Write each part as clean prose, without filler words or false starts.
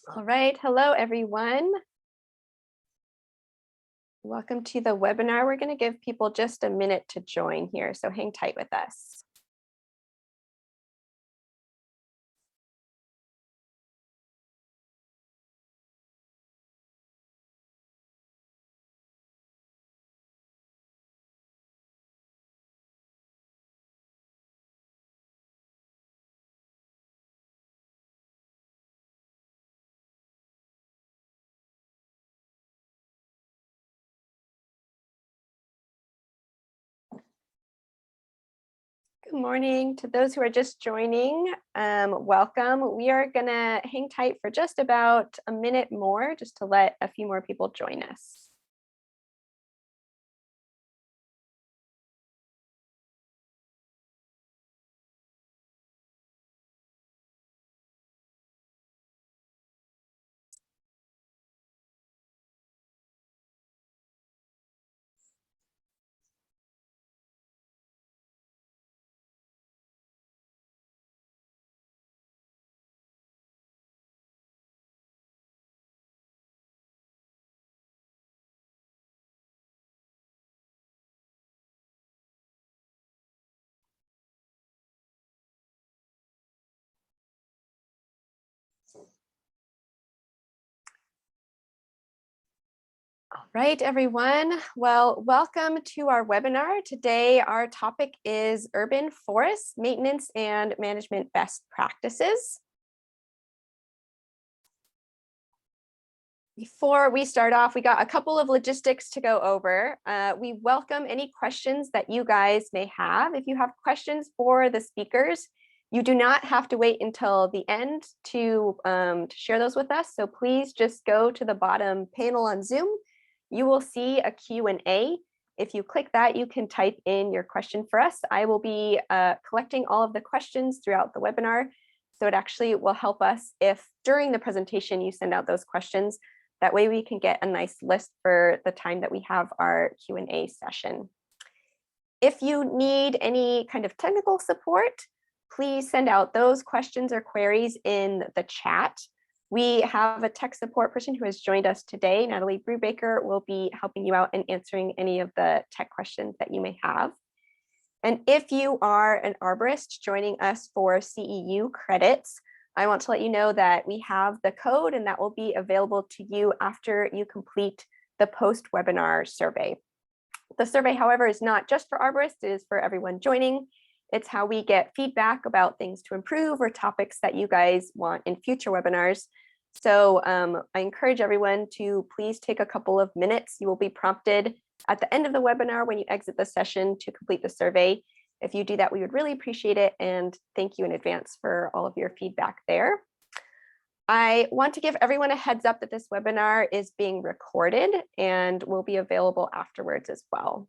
All right, hello everyone. Welcome to the webinar. We're going to give people just a minute to join here, so hang tight with us. Good morning to those who are just joining. Welcome. We are going to hang tight for just about a minute more, just to let a few more people join us. All right, everyone. Well, welcome to our webinar. Today, our topic is urban forest maintenance and management best practices. Before we start off, we got a couple of logistics to go over. We welcome any questions that you guys may have. If you have questions for the speakers, you do not have to wait until the end to share those with us. So please just go to the bottom panel on Zoom. You will see a Q&A. If you click that, you can type in your question for us. I will be collecting all of the questions throughout the webinar. So it actually will help us if during the presentation you send out those questions. That way we can get a nice list for the time that we have our Q&A session. If you need any kind of technical support, please send out those questions or queries in the chat. We have a tech support person who has joined us today. Natalie Brubaker will be helping you out and answering any of the tech questions that you may have. And if you are an arborist joining us for CEU credits, I want to let you know that we have the code and that will be available to you after you complete the post-webinar survey. The survey, however, is not just for arborists, it is for everyone joining. It's how we get feedback about things to improve or topics that you guys want in future webinars. So I encourage everyone to please take a couple of minutes. You will be prompted at the end of the webinar when you exit the session to complete the survey. If you do that, we would really appreciate it, and thank you in advance for all of your feedback there. I want to give everyone a heads up that this webinar is being recorded and will be available afterwards as well.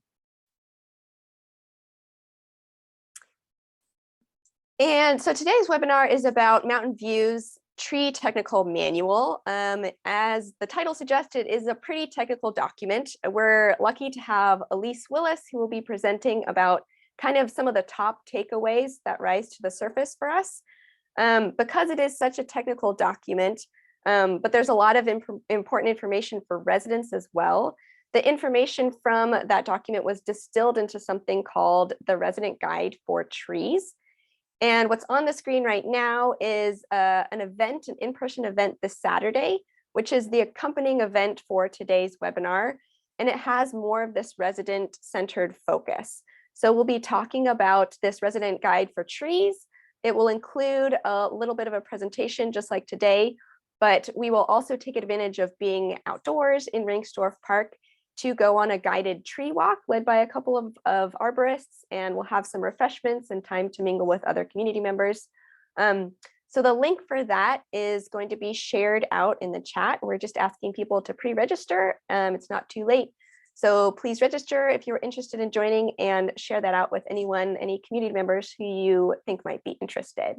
And so today's webinar is about Mountain View's Tree Technical Manual. As the title suggested, is a pretty technical document. We're lucky to have Elise Willis, who will be presenting about kind of some of the top takeaways that rise to the surface for us. Because it is such a technical document, but there's a lot of important information for residents as well. The information from that document was distilled into something called the Resident Guide for Trees. And what's on the screen right now is an event, an in-person event this Saturday, which is the accompanying event for today's webinar. And it has more of this resident-centered focus. So we'll be talking about this resident guide for trees. It will include a little bit of a presentation just like today, but we will also take advantage of being outdoors in Ringstorff Park to go on a guided tree walk led by a couple of arborists, and we'll have some refreshments and time to mingle with other community members. So the link for that is going to be shared out in the chat. We're just asking people to pre-register. It's not too late. So please register if you're interested in joining and share that out with anyone, any community members who you think might be interested.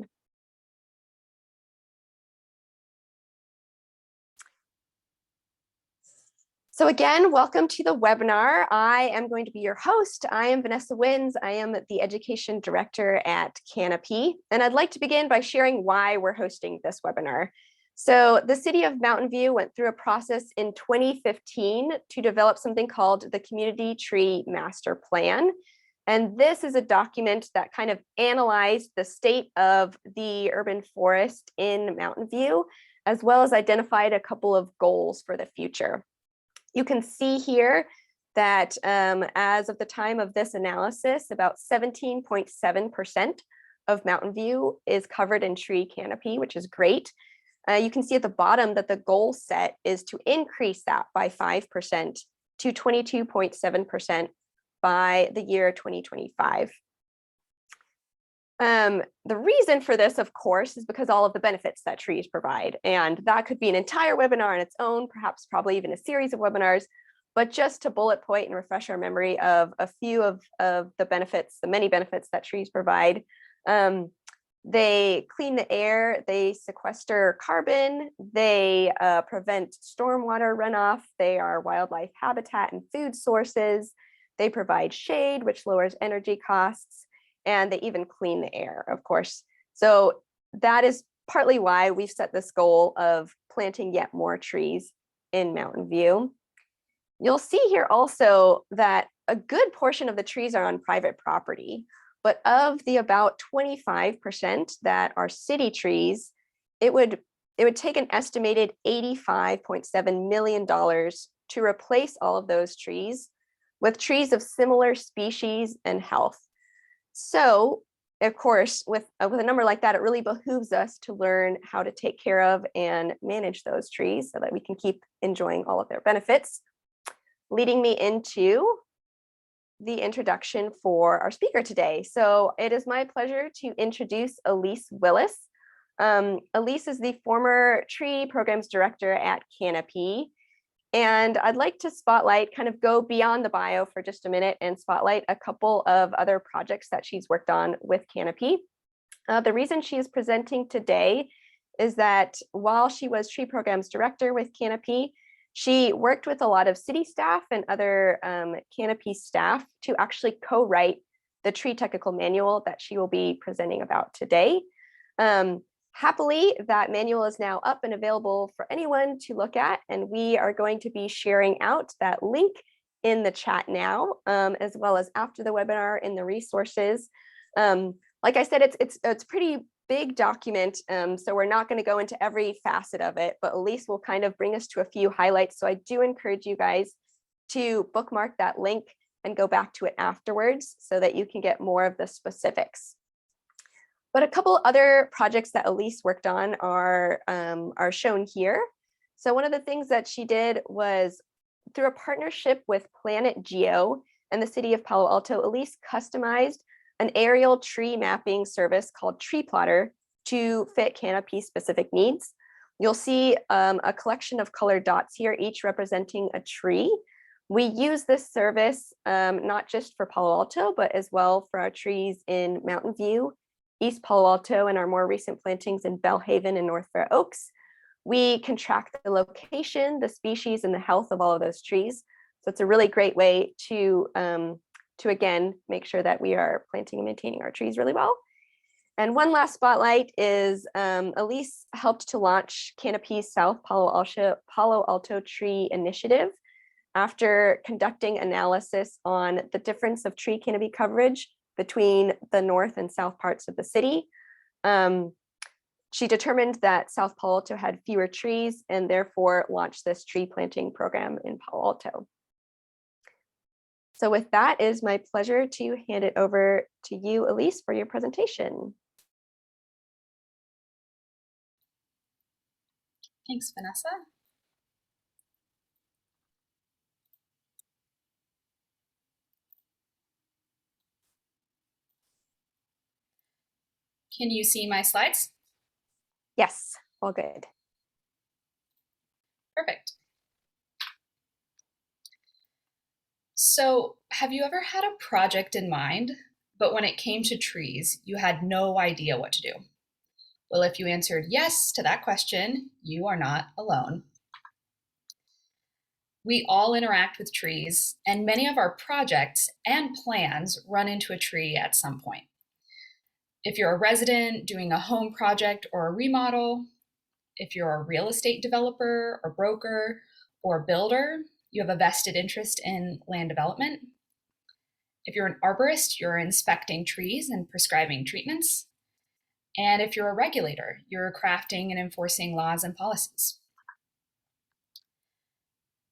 So again, welcome to the webinar. I am going to be your host. I am Vanessa Wins. I am the Education Director at Canopy. And I'd like to begin by sharing why we're hosting this webinar. So the city of Mountain View went through a process in 2015 to develop something called the Community Tree Master Plan. And this is a document that kind of analyzed the state of the urban forest in Mountain View, as well as identified a couple of goals for the future. You can see here that as of the time of this analysis, about 17.7% of Mountain View is covered in tree canopy, which is great. You can see at the bottom that the goal set is to increase that by 5% to 22.7% by the year 2025. The reason for this, of course, is because all of the benefits that trees provide. And that could be an entire webinar on its own, perhaps probably even a series of webinars. But just to bullet point and refresh our memory of a few of the benefits, the many benefits that trees provide. They clean the air, they sequester carbon, they prevent stormwater runoff, they are wildlife habitat and food sources, they provide shade, which lowers energy costs, and they even clean the air, of course. So that is partly why we've set this goal of planting yet more trees in Mountain View. You'll see here also that a good portion of the trees are on private property. But of the about 25% that are city trees, it would take an estimated $85.7 million to replace all of those trees with trees of similar species and health. So, of course, with a number like that, it really behooves us to learn how to take care of and manage those trees so that we can keep enjoying all of their benefits. Leading me into the introduction for our speaker today. So it is my pleasure to introduce Elise Willis. Elise is the former tree programs director at Canopy. And I'd like to spotlight, kind of go beyond the bio for just a minute and spotlight a couple of other projects that she's worked on with Canopy. The reason she is presenting today is that while she was tree programs director with Canopy, she worked with a lot of city staff and other Canopy staff to actually co-write the tree technical manual that she will be presenting about today. Happily, that manual is now up and available for anyone to look at, and we are going to be sharing out that link in the chat now, as well as after the webinar in the resources. Like I said, it's pretty big document, so we're not going to go into every facet of it, but Elise will kind of bring us to a few highlights. So I do encourage you guys to bookmark that link and go back to it afterwards so that you can get more of the specifics. But a couple other projects that Elise worked on are shown here. So one of the things that she did was through a partnership with Planet Geo and the city of Palo Alto, Elise customized an aerial tree mapping service called Tree Plotter to fit Canopy specific needs. You'll see a collection of colored dots here, each representing a tree. We use this service not just for Palo Alto, but as well for our trees in Mountain View, East Palo Alto, and our more recent plantings in Bellhaven and North Fair Oaks. We can track the location, the species, and the health of all of those trees. So it's a really great way to again, make sure that we are planting and maintaining our trees really well. And one last spotlight is Elise helped to launch Canopy's South Palo Alto Tree Initiative after conducting analysis on the difference of tree canopy coverage between the north and south parts of the city. She determined that South Palo Alto had fewer trees and therefore launched this tree planting program in Palo Alto. So with that, it is my pleasure to hand it over to you, Elise, for your presentation. Thanks, Vanessa. Can you see my slides? Yes, all good. Perfect. So, have you ever had a project in mind, but when it came to trees, you had no idea what to do? Well, if you answered yes to that question, you are not alone. We all interact with trees, and many of our projects and plans run into a tree at some point. If you're a resident doing a home project or a remodel, If you're a real estate developer or broker or builder, you have a vested interest in land development. If you're an arborist, you're inspecting trees and prescribing treatments. And if you're a regulator, you're crafting and enforcing laws and policies.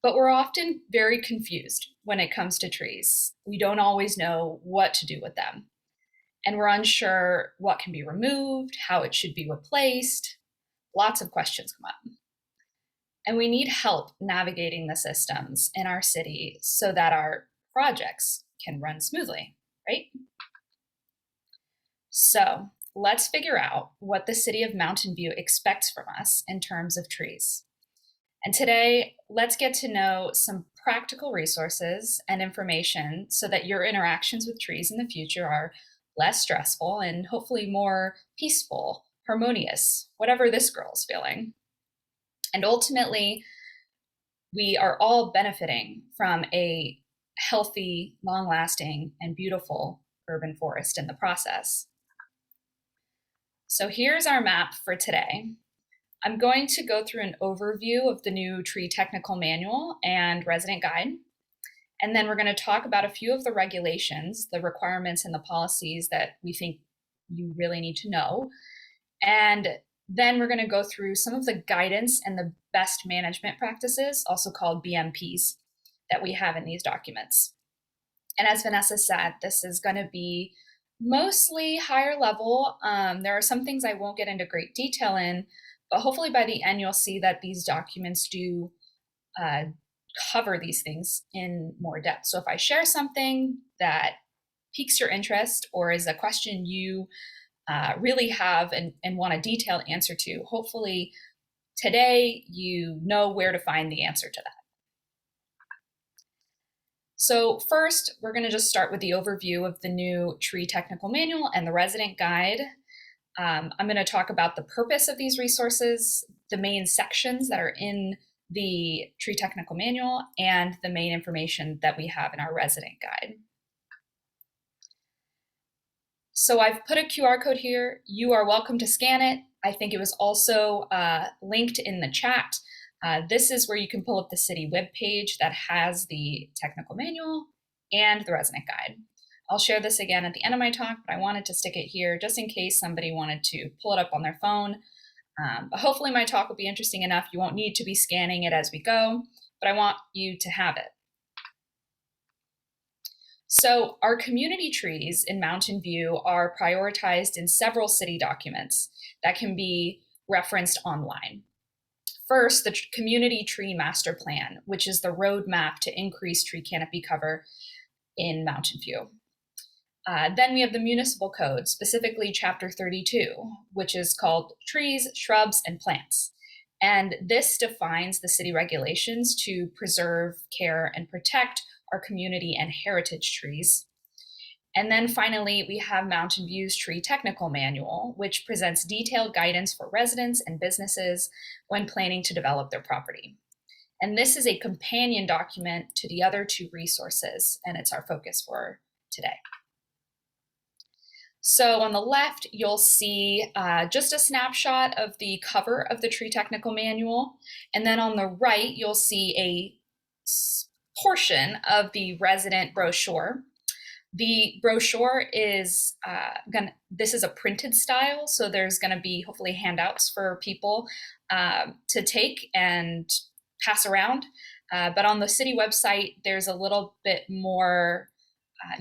But we're often very confused when it comes to trees. We don't always know what to do with them. And we're unsure what can be removed, how it should be replaced. Lots of questions come up. And we need help navigating the systems in our city so that our projects can run smoothly, right? So let's figure out what the city of Mountain View expects from us in terms of trees. And today, let's get to know some practical resources and information so that your interactions with trees in the future are less stressful and hopefully more peaceful, harmonious, whatever this girl's feeling. And ultimately, we are all benefiting from a healthy, long-lasting, and beautiful urban forest in the process. So here's our map for today. I'm going to go through an overview of the new tree technical manual and resident guide. And then we're going to talk about a few of the regulations, the requirements and the policies that we think you really need to know. And then we're going to go through some of the guidance and the best management practices, also called BMPs, that we have in these documents. And as Vanessa said, this is going to be mostly higher level. There are some things I won't get into great detail in, but hopefully by the end, you'll see that these documents do cover these things in more depth. So if I share something that piques your interest or is a question you really have and want a detailed answer to, hopefully today you know where to find the answer to that. So first, we're going to just start with the overview of the new tree technical manual and the resident guide. I'm going to talk about the purpose of these resources, the main sections that are in the tree technical manual, and the main information that we have in our resident guide. So I've put a QR code here. You are welcome to scan it. I think it was also linked in the chat. This is where you can pull up the city webpage that has the technical manual and the resident guide. I'll share this again at the end of my talk, but I wanted to stick it here just in case somebody wanted to pull it up on their phone. But hopefully my talk will be interesting enough. You won't need to be scanning it as we go, but I want you to have it. So our community trees in Mountain View are prioritized in several city documents that can be referenced online. First, the Community Tree Master Plan, which is the roadmap to increase tree canopy cover in Mountain View. Then we have the municipal code, specifically Chapter 32, which is called Trees, Shrubs, and Plants. And this defines the city regulations to preserve, care, and protect our community and heritage trees. And then finally, we have Mountain View's Tree Technical Manual, which presents detailed guidance for residents and businesses when planning to develop their property. And this is a companion document to the other two resources, and it's our focus for today. So on the left, you'll see just a snapshot of the cover of the Tree Technical Manual. And then on the right, you'll see a portion of the resident brochure. The brochure is this is a printed style, so there's going to be hopefully handouts for people to take and pass around. But on the city website, there's a little bit more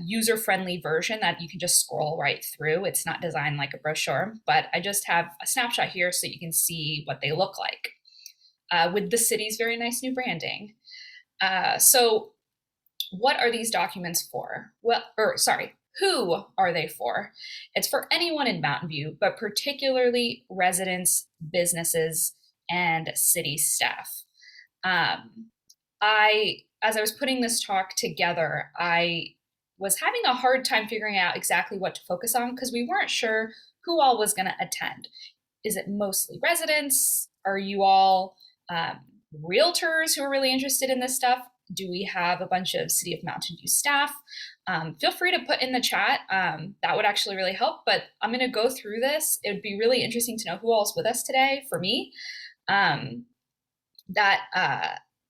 user-friendly version that you can just scroll right through. It's not designed like a brochure, but I just have a snapshot here so you can see what they look like with the city's very nice new branding. So what are these documents for? Well, who are they for? It's for anyone in Mountain View, but particularly residents, businesses, and city staff. As I was putting this talk together, I was having a hard time figuring out exactly what to focus on because we weren't sure who all was going to attend. Is it mostly residents? Are you all realtors who are really interested in this stuff? Do we have a bunch of City of Mountain View staff? Feel free to put in the chat. That would actually really help, but I'm going to go through this. It would be really interesting to know who all is with us today for me. that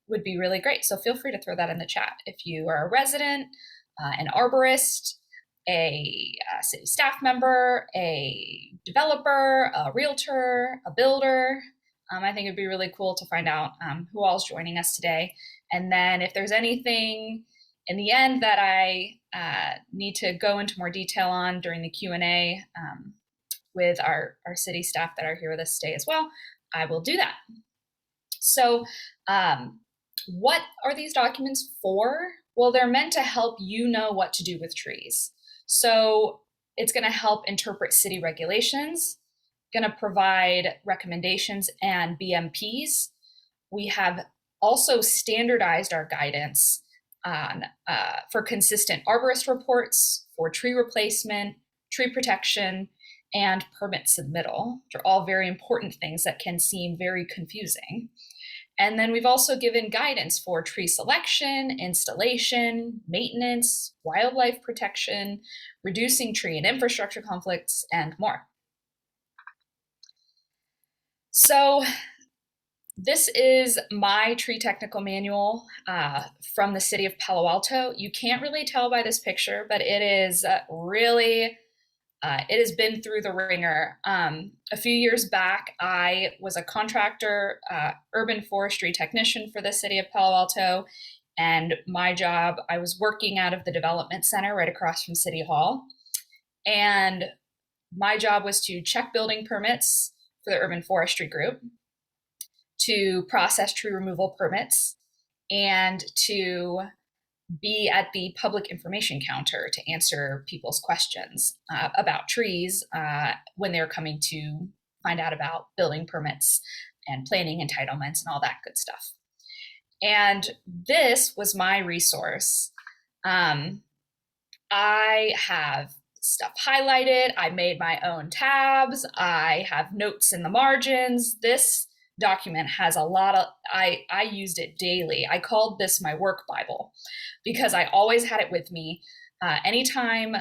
would be really great. So feel free to throw that in the chat. If you are a resident, an arborist, a city staff member, a developer, a realtor, a builder, I think it'd be really cool to find out who all is joining us today. And then if there's anything in the end that I need to go into more detail on during the Q&A with our city staff that are here with us today as well, I will do that. So what are these documents for? Well, they're meant to help you know what to do with trees. So it's going to help interpret city regulations, going to provide recommendations and BMPs. We have also standardized our guidance on, for consistent arborist reports, for tree replacement, tree protection, and permit submittal. They're all very important things that can seem very confusing. And then we've also given guidance for tree selection, installation, maintenance, wildlife protection, reducing tree and infrastructure conflicts, and more. So this is my tree technical manual from the city of Palo Alto. You can't really tell by this picture, but it is really it has been through the ringer. A few years back, I was a contractor, urban forestry technician for the city of Palo Alto. And my job, I was working out of the development center right across from City Hall. And my job was to check building permits for the urban forestry group, to process tree removal permits, and to be at the public information counter to answer people's questions about trees when they're coming to find out about building permits and planning entitlements and all that good stuff. And this was my resource. I have stuff highlighted. I made my own tabs. I have notes in the margins. This document has a lot of, I used it daily. I called this my work Bible because I always had it with me. Anytime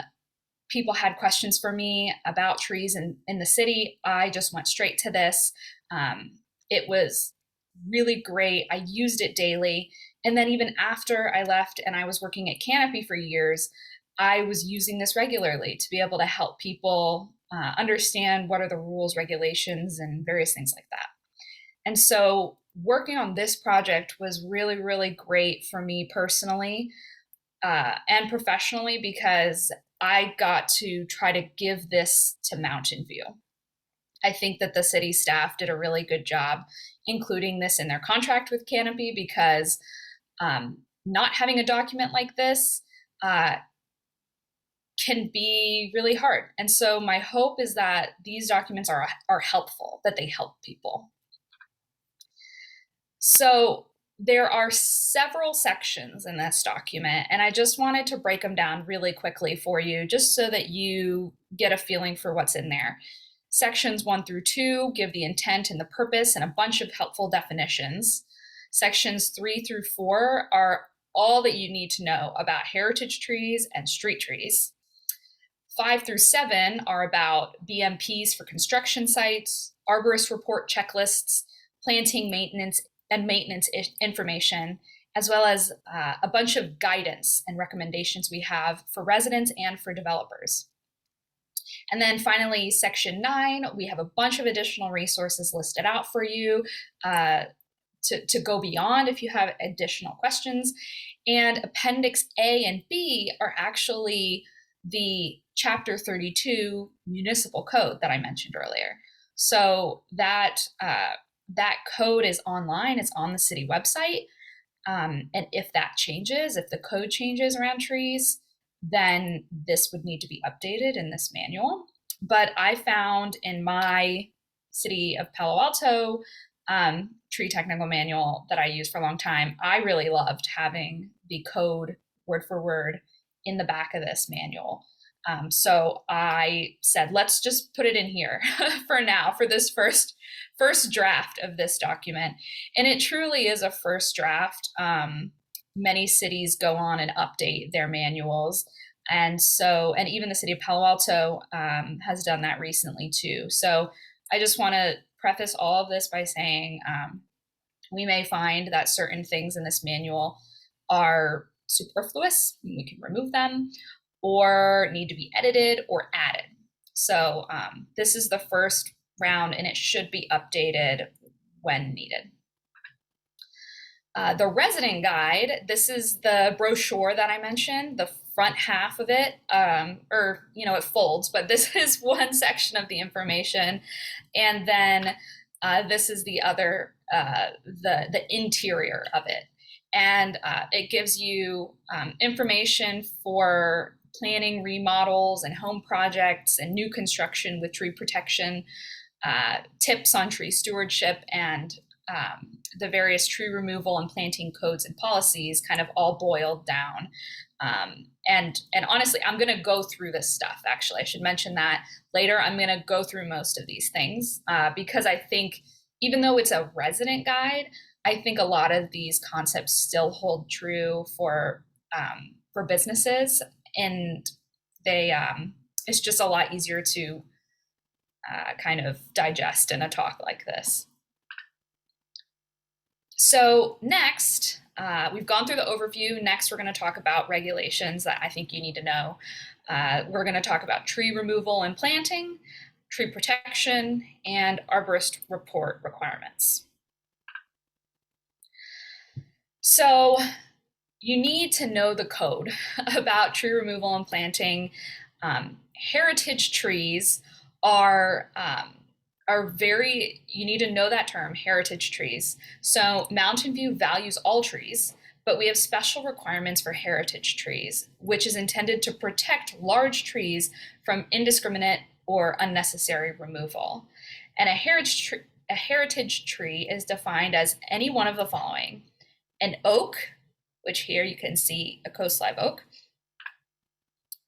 people had questions for me about trees in the city, I just went straight to this. It was really great. I used it daily. And then even after I left and I was working at Canopy for years, I was using this regularly to be able to help people understand what are the rules, regulations, and various things like that. And so working on this project was really, really great for me personally and professionally because I got to try to give this to Mountain View. I think that the city staff did a really good job including this in their contract with Canopy because not having a document like this can be really hard. And so my hope is that these documents are helpful, that they help people. So there are several sections in this document, and I just wanted to break them down really quickly for you, just so that you get a feeling for what's in there. Sections 1 through 2 give the intent and the purpose and a bunch of helpful definitions. Sections 3 through 4 are all that you need to know about heritage trees and street trees. 5 through 7 are about BMPs for construction sites, arborist report checklists, planting maintenance and maintenance information, as well as a bunch of guidance and recommendations we have for residents and for developers. And then finally, section 9, we have a bunch of additional resources listed out for you to go beyond if you have additional questions. And appendix A and B are actually the chapter 32 municipal code that I mentioned earlier. So that code is online, it's on the city website. And if that changes, if the code changes around trees, then this would need to be updated in this manual. But I found in my city of Palo Alto tree technical manual that I used for a long time, I really loved having the code word for word in the back of this manual. So I said, let's just put it in here for now, for this first draft of this document. And it truly is a first draft. Many cities go on and update their manuals. And even the city of Palo Alto has done that recently too. So I just want to preface all of this by saying we may find that certain things in this manual are superfluous, we can remove them, or need to be edited or added. So this is the first round and it should be updated when needed. The resident guide, this is the brochure that I mentioned, the front half of it, or, you know, it folds, but this is one section of the information. And then this is the other, the interior of it. And it gives you information for planning remodels and home projects and new construction with tree protection, tips on tree stewardship, and the various tree removal and planting codes and policies kind of all boiled down. And honestly, I'm going to go through this stuff. Actually, I should mention that later. I'm going to go through most of these things because I think even though it's a resident guide, I think a lot of these concepts still hold true for businesses, and they it's just a lot easier to kind of digest in a talk like this. So next, we've gone through the overview. Next, we're going to talk about regulations that I think you need to know. We're going to talk about tree removal and planting, tree protection, and arborist report requirements. So you need to know the code about tree removal and planting. Heritage trees are very, you need to know that term, heritage trees. So Mountain View values all trees, but we have special requirements for heritage trees, which is intended to protect large trees from indiscriminate or unnecessary removal. And a heritage tree is defined as any one of the following: an oak, which here you can see a coast live oak,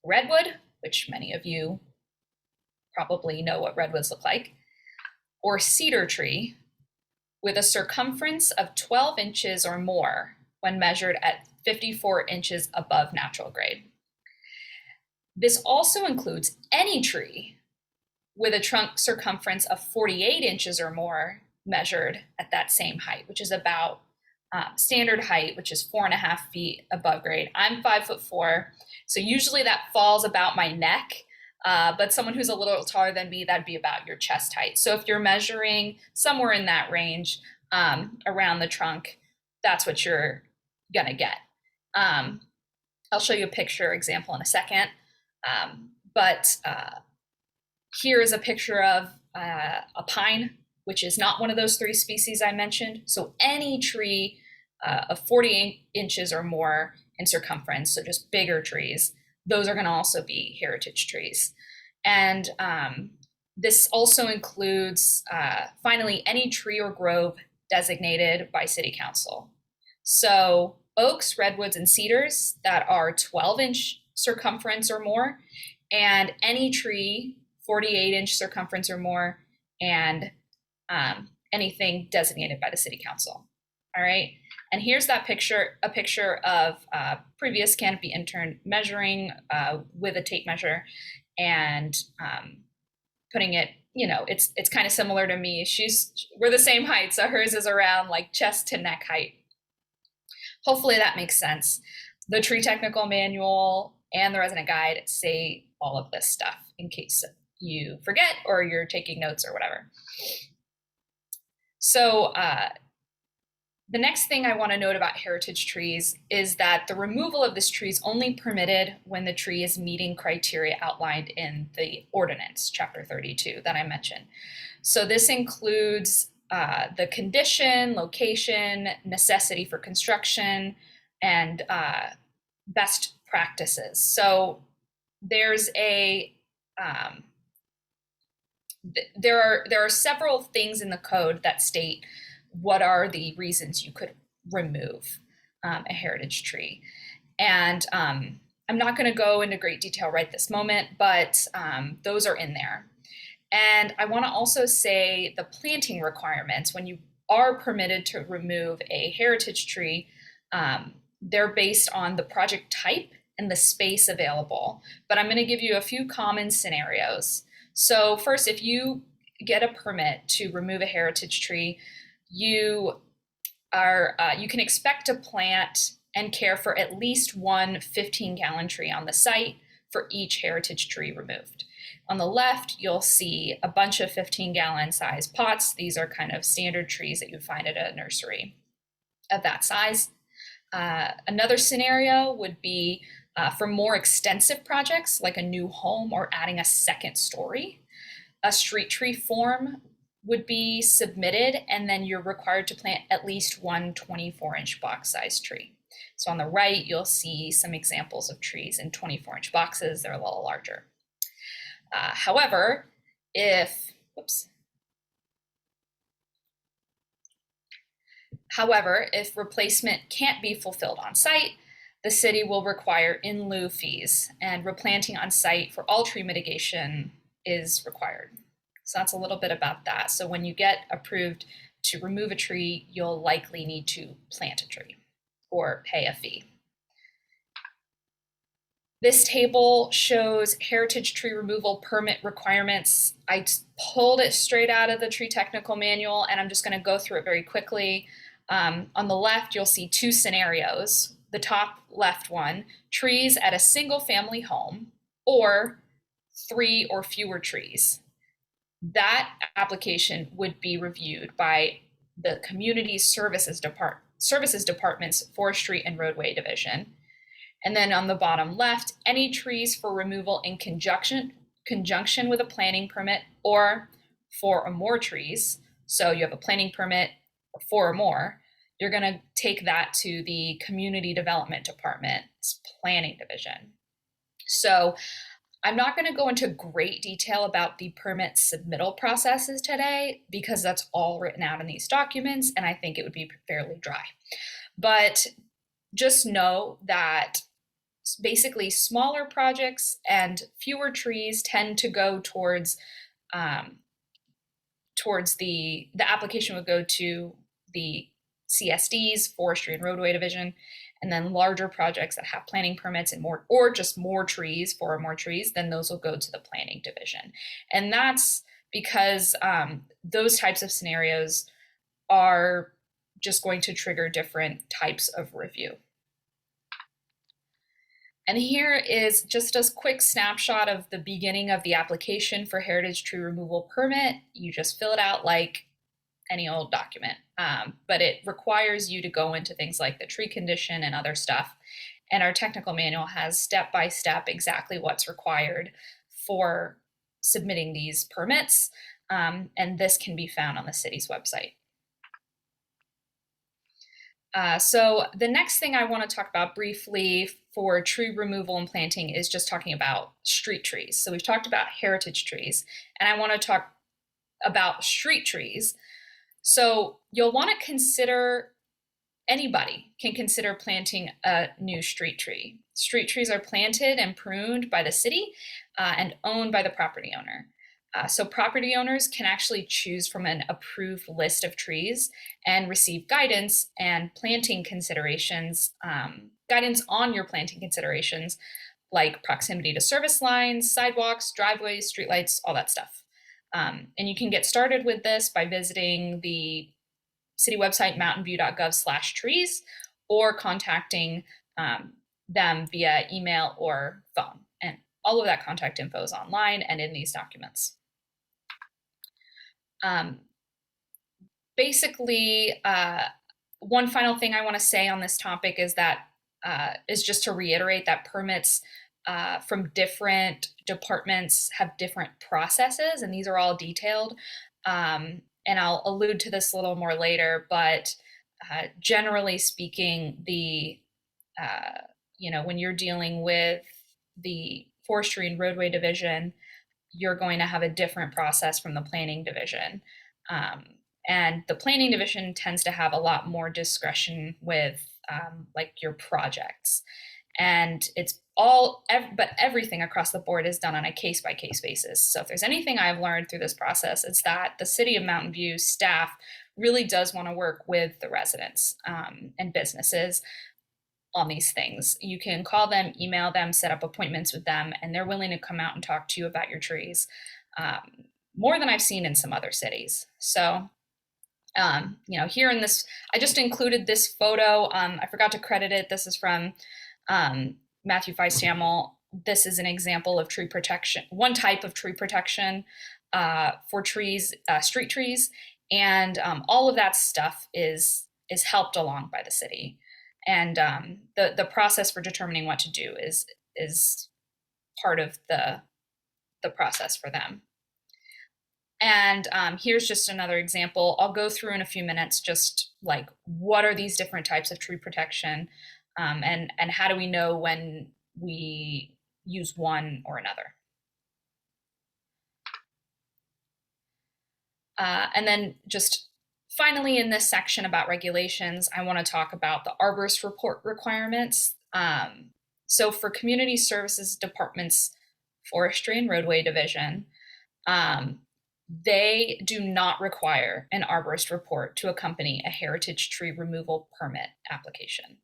redwood, which many of you probably know what redwoods look like, or cedar tree with a circumference of 12 inches or more when measured at 54 inches above natural grade. This also includes any tree with a trunk circumference of 48 inches or more measured at that same height, which is about standard height, which is 4.5 feet above grade. I'm 5'4", so usually that falls about my neck. But someone who's a little taller than me, that'd be about your chest height. So if you're measuring somewhere in that range around the trunk, that's what you're gonna get. I'll show you a picture example in a second. But here is a picture of a pine, which is not one of those 3 species I mentioned. So any tree of 48 inches or more in circumference, so just bigger trees, those are going to also be heritage trees. And this also includes, finally, any tree or grove designated by City Council. So oaks, redwoods, and cedars that are 12-inch circumference or more, and any tree 48-inch circumference or more, and anything designated by the City Council. All right. And here's that picture, a picture of previous Canopy intern measuring with a tape measure and putting it, you know, it's kind of similar to me. We're the same height, so hers is around like chest to neck height. Hopefully that makes sense. The tree technical manual and the resident guide say all of this stuff in case you forget or you're taking notes or whatever. So the next thing I want to note about heritage trees is that the removal of this tree is only permitted when the tree is meeting criteria outlined in the ordinance, chapter 32, that I mentioned. So this includes the condition, location, necessity for construction, and best practices. So there's there are several things in the code that state what are the reasons you could remove a heritage tree. And I'm not going to go into great detail right this moment, but those are in there. And I want to also say the planting requirements, when you are permitted to remove a heritage tree, they're based on the project type and the space available. But I'm going to give you a few common scenarios. So first, if you get a permit to remove a heritage tree, you can expect to plant and care for at least one 15-gallon tree on the site for each heritage tree removed. On the left, you'll see a bunch of 15-gallon size pots. These are kind of standard trees that you find at a nursery of that size. Another scenario would be for more extensive projects like a new home or adding a second story. A street tree form would be submitted, and then you're required to plant at least one 24-inch box size tree. So on the right, you'll see some examples of trees in 24-inch boxes. They're a little larger. However, if replacement can't be fulfilled on site, the city will require in lieu fees, and replanting on site for all tree mitigation is required. So that's a little bit about that. So when you get approved to remove a tree, you'll likely need to plant a tree or pay a fee. This table shows heritage tree removal permit requirements. I pulled it straight out of the tree technical manual, and I'm just going to go through it very quickly. On the left, you'll see two scenarios. The top left one, trees at a single family home or 3 or fewer trees. That application would be reviewed by the Community Services Department's Forestry and Roadway Division. And then on the bottom left, any trees for removal in conjunction with a planting permit or 4 or more trees. So you have a planting permit for 4 or more, you're going to take that to the Community Development Department's Planning Division. So I'm not going to go into great detail about the permit submittal processes today because that's all written out in these documents, and I think it would be fairly dry. But just know that basically smaller projects and fewer trees tend to go towards the application would go to the CSD's, Forestry and Roadway Division, and then larger projects that have planting permits and more, or just more trees, 4 or more trees, then those will go to the planning division. And that's because those types of scenarios are just going to trigger different types of review. And here is just a quick snapshot of the beginning of the application for heritage tree removal permit. You just fill it out like any old document, but it requires you to go into things like the tree condition and other stuff. And our technical manual has step-by-step exactly what's required for submitting these permits. And this can be found on the city's website. So the next thing I want to talk about briefly for tree removal and planting is just talking about street trees. So we've talked about heritage trees, and I want to talk about street trees. So you'll want to consider, anybody can consider planting a new street tree. Street trees are planted and pruned by the city and owned by the property owner. So property owners can actually choose from an approved list of trees and receive guidance and planting considerations, guidance on your planting considerations, like proximity to service lines, sidewalks, driveways, streetlights, all that stuff. And you can get started with this by visiting the city website, mountainview.gov/trees, or contacting them via email or phone. And all of that contact info is online and in these documents. Basically, one final thing I want to say on this topic is that is just to reiterate that permits from different departments have different processes, and these are all detailed. And I'll allude to this a little more later, but generally speaking, when you're dealing with the Forestry and Roadway Division, you're going to have a different process from the Planning Division. And the Planning Division tends to have a lot more discretion with like your projects. And it's but everything across the board is done on a case-by-case basis. So if there's anything I've learned through this process, it's that the City of Mountain View staff really does want to work with the residents and businesses on these things. You can call them, email them, set up appointments with them, and they're willing to come out and talk to you about your trees. more than I've seen in some other cities. So, here in this, I just included this photo. I forgot to credit it. This is from Matthew Feist-Hamel. This is an example of tree protection, one type of tree protection for trees, street trees, and all of that stuff is helped along by the city. And the process for determining what to do is part of the process for them. And here's just another example. I'll go through in a few minutes, just like what are these different types of tree protection, and how do we know when we use one or another. And then just finally in this section about regulations, I want to talk about the arborist report requirements. So for community services departments, forestry and roadway division, they do not require an arborist report to accompany a heritage tree removal permit application.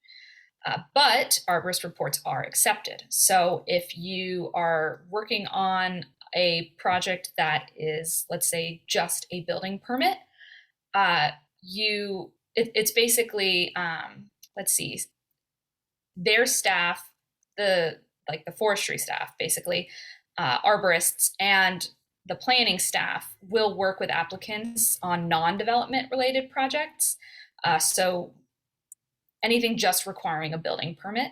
But arborist reports are accepted. So if you are working on a project that is, let's say, just a building permit, it's basically, let's see, their staff, the forestry staff, basically, arborists and the planning staff will work with applicants on non-development related projects. So anything just requiring a building permit,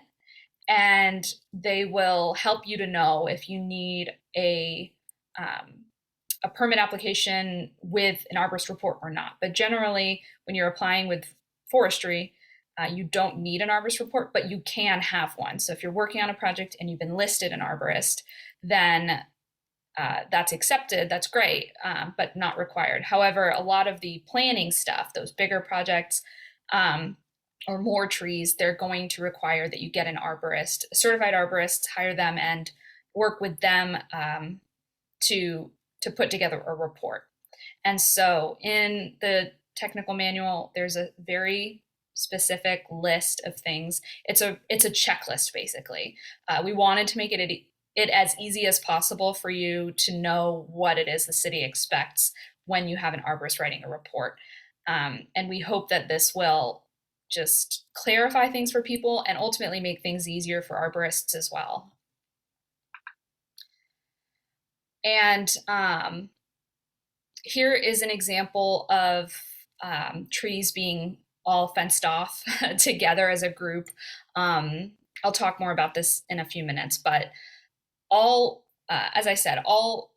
and they will help you to know if you need a permit application with an arborist report or not. But generally, when you're applying with forestry, you don't need an arborist report, but you can have one. So if you're working on a project and you've been listed an arborist, then that's accepted, that's great, but not required. However, a lot of the planning stuff, those bigger projects, or more trees, they're going to require that you get an arborist, a certified arborist, hire them and work with them to put together a report. And so in the technical manual, there's a very specific list of things. It's a checklist, basically. We wanted to make it as easy as possible for you to know what it is the city expects when you have an arborist writing a report. And we hope that this will just clarify things for people and ultimately make things easier for arborists as well. And here is an example of trees being all fenced off together as a group. I'll talk more about this in a few minutes, but as I said, all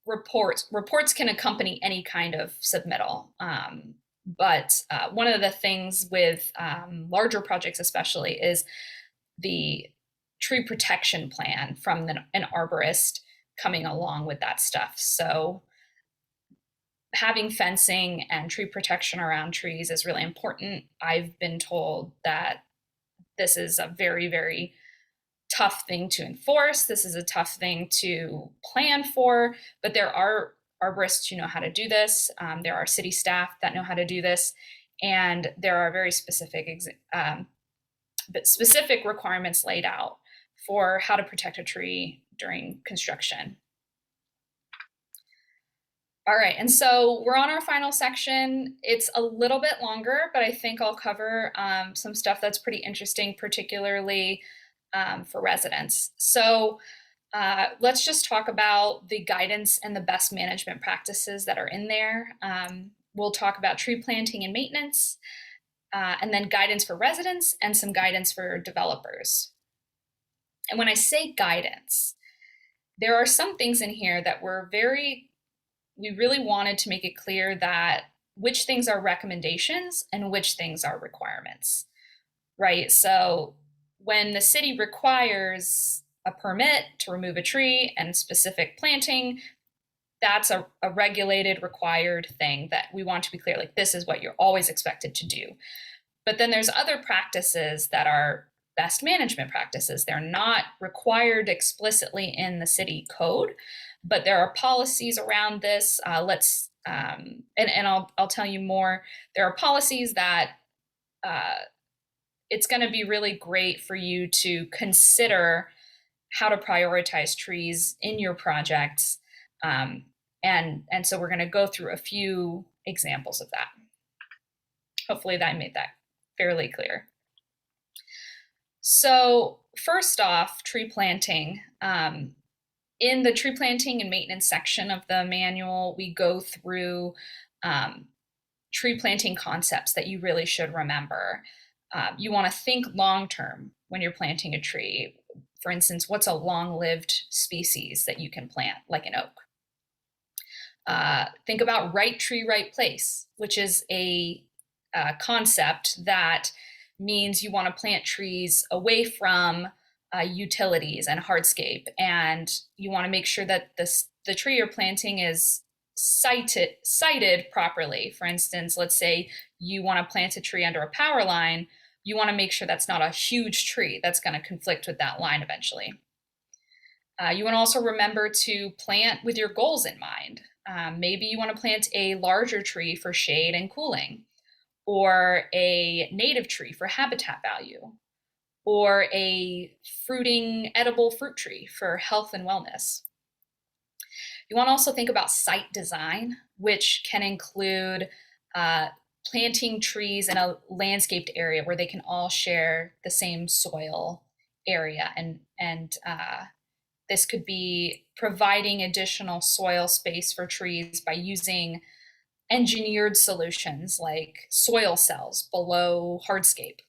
reports can accompany any kind of submittal. But one of the things with larger projects especially is the tree protection plan from an arborist coming along with that stuff. So having fencing and tree protection around trees is really important. I've been told that this is a very, very tough thing to enforce. This is a tough thing to plan for, but there are arborists who know how to do this. There are city staff that know how to do this, and there are very specific requirements laid out for how to protect a tree during construction. All right, and so we're on our final section. It's a little bit longer, but I think I'll cover some stuff that's pretty interesting, particularly for residents. So let's just talk about the guidance and the best management practices that are in there. We'll talk about tree planting and maintenance, and then guidance for residents and some guidance for developers. And when I say guidance, there are some things in here that we really wanted to make it clear that which things are recommendations and which things are requirements, right? So when the city requires a permit to remove a tree and specific planting, that's a regulated, required thing that we want to be clear, like this is what you're always expected to do. But then there's other practices that are best management practices. They're not required explicitly in the city code, but there are policies around this. And I'll tell you more. There are policies that it's going to be really great for you to consider how to prioritize trees in your projects. And so we're going to go through a few examples of that. Hopefully that made that fairly clear. So first off, tree planting. In the tree planting and maintenance section of the manual, we go through tree planting concepts that you really should remember. You want to think long-term when you're planting a tree. For instance, what's a long-lived species that you can plant, like an oak? Think about right tree, right place, which is a concept that means you want to plant trees away from utilities and hardscape, and you want to make sure that the tree you're planting is sited properly. For instance, let's say you want to plant a tree under a power line. You want to make sure that's not a huge tree that's going to conflict with that line eventually. You want to also remember to plant with your goals in mind. Maybe you want to plant a larger tree for shade and cooling, or a native tree for habitat value, or a fruiting edible fruit tree for health and wellness. You want to also think about site design, which can include planting trees in a landscaped area where they can all share the same soil area. And this could be providing additional soil space for trees by using engineered solutions like soil cells below hardscape.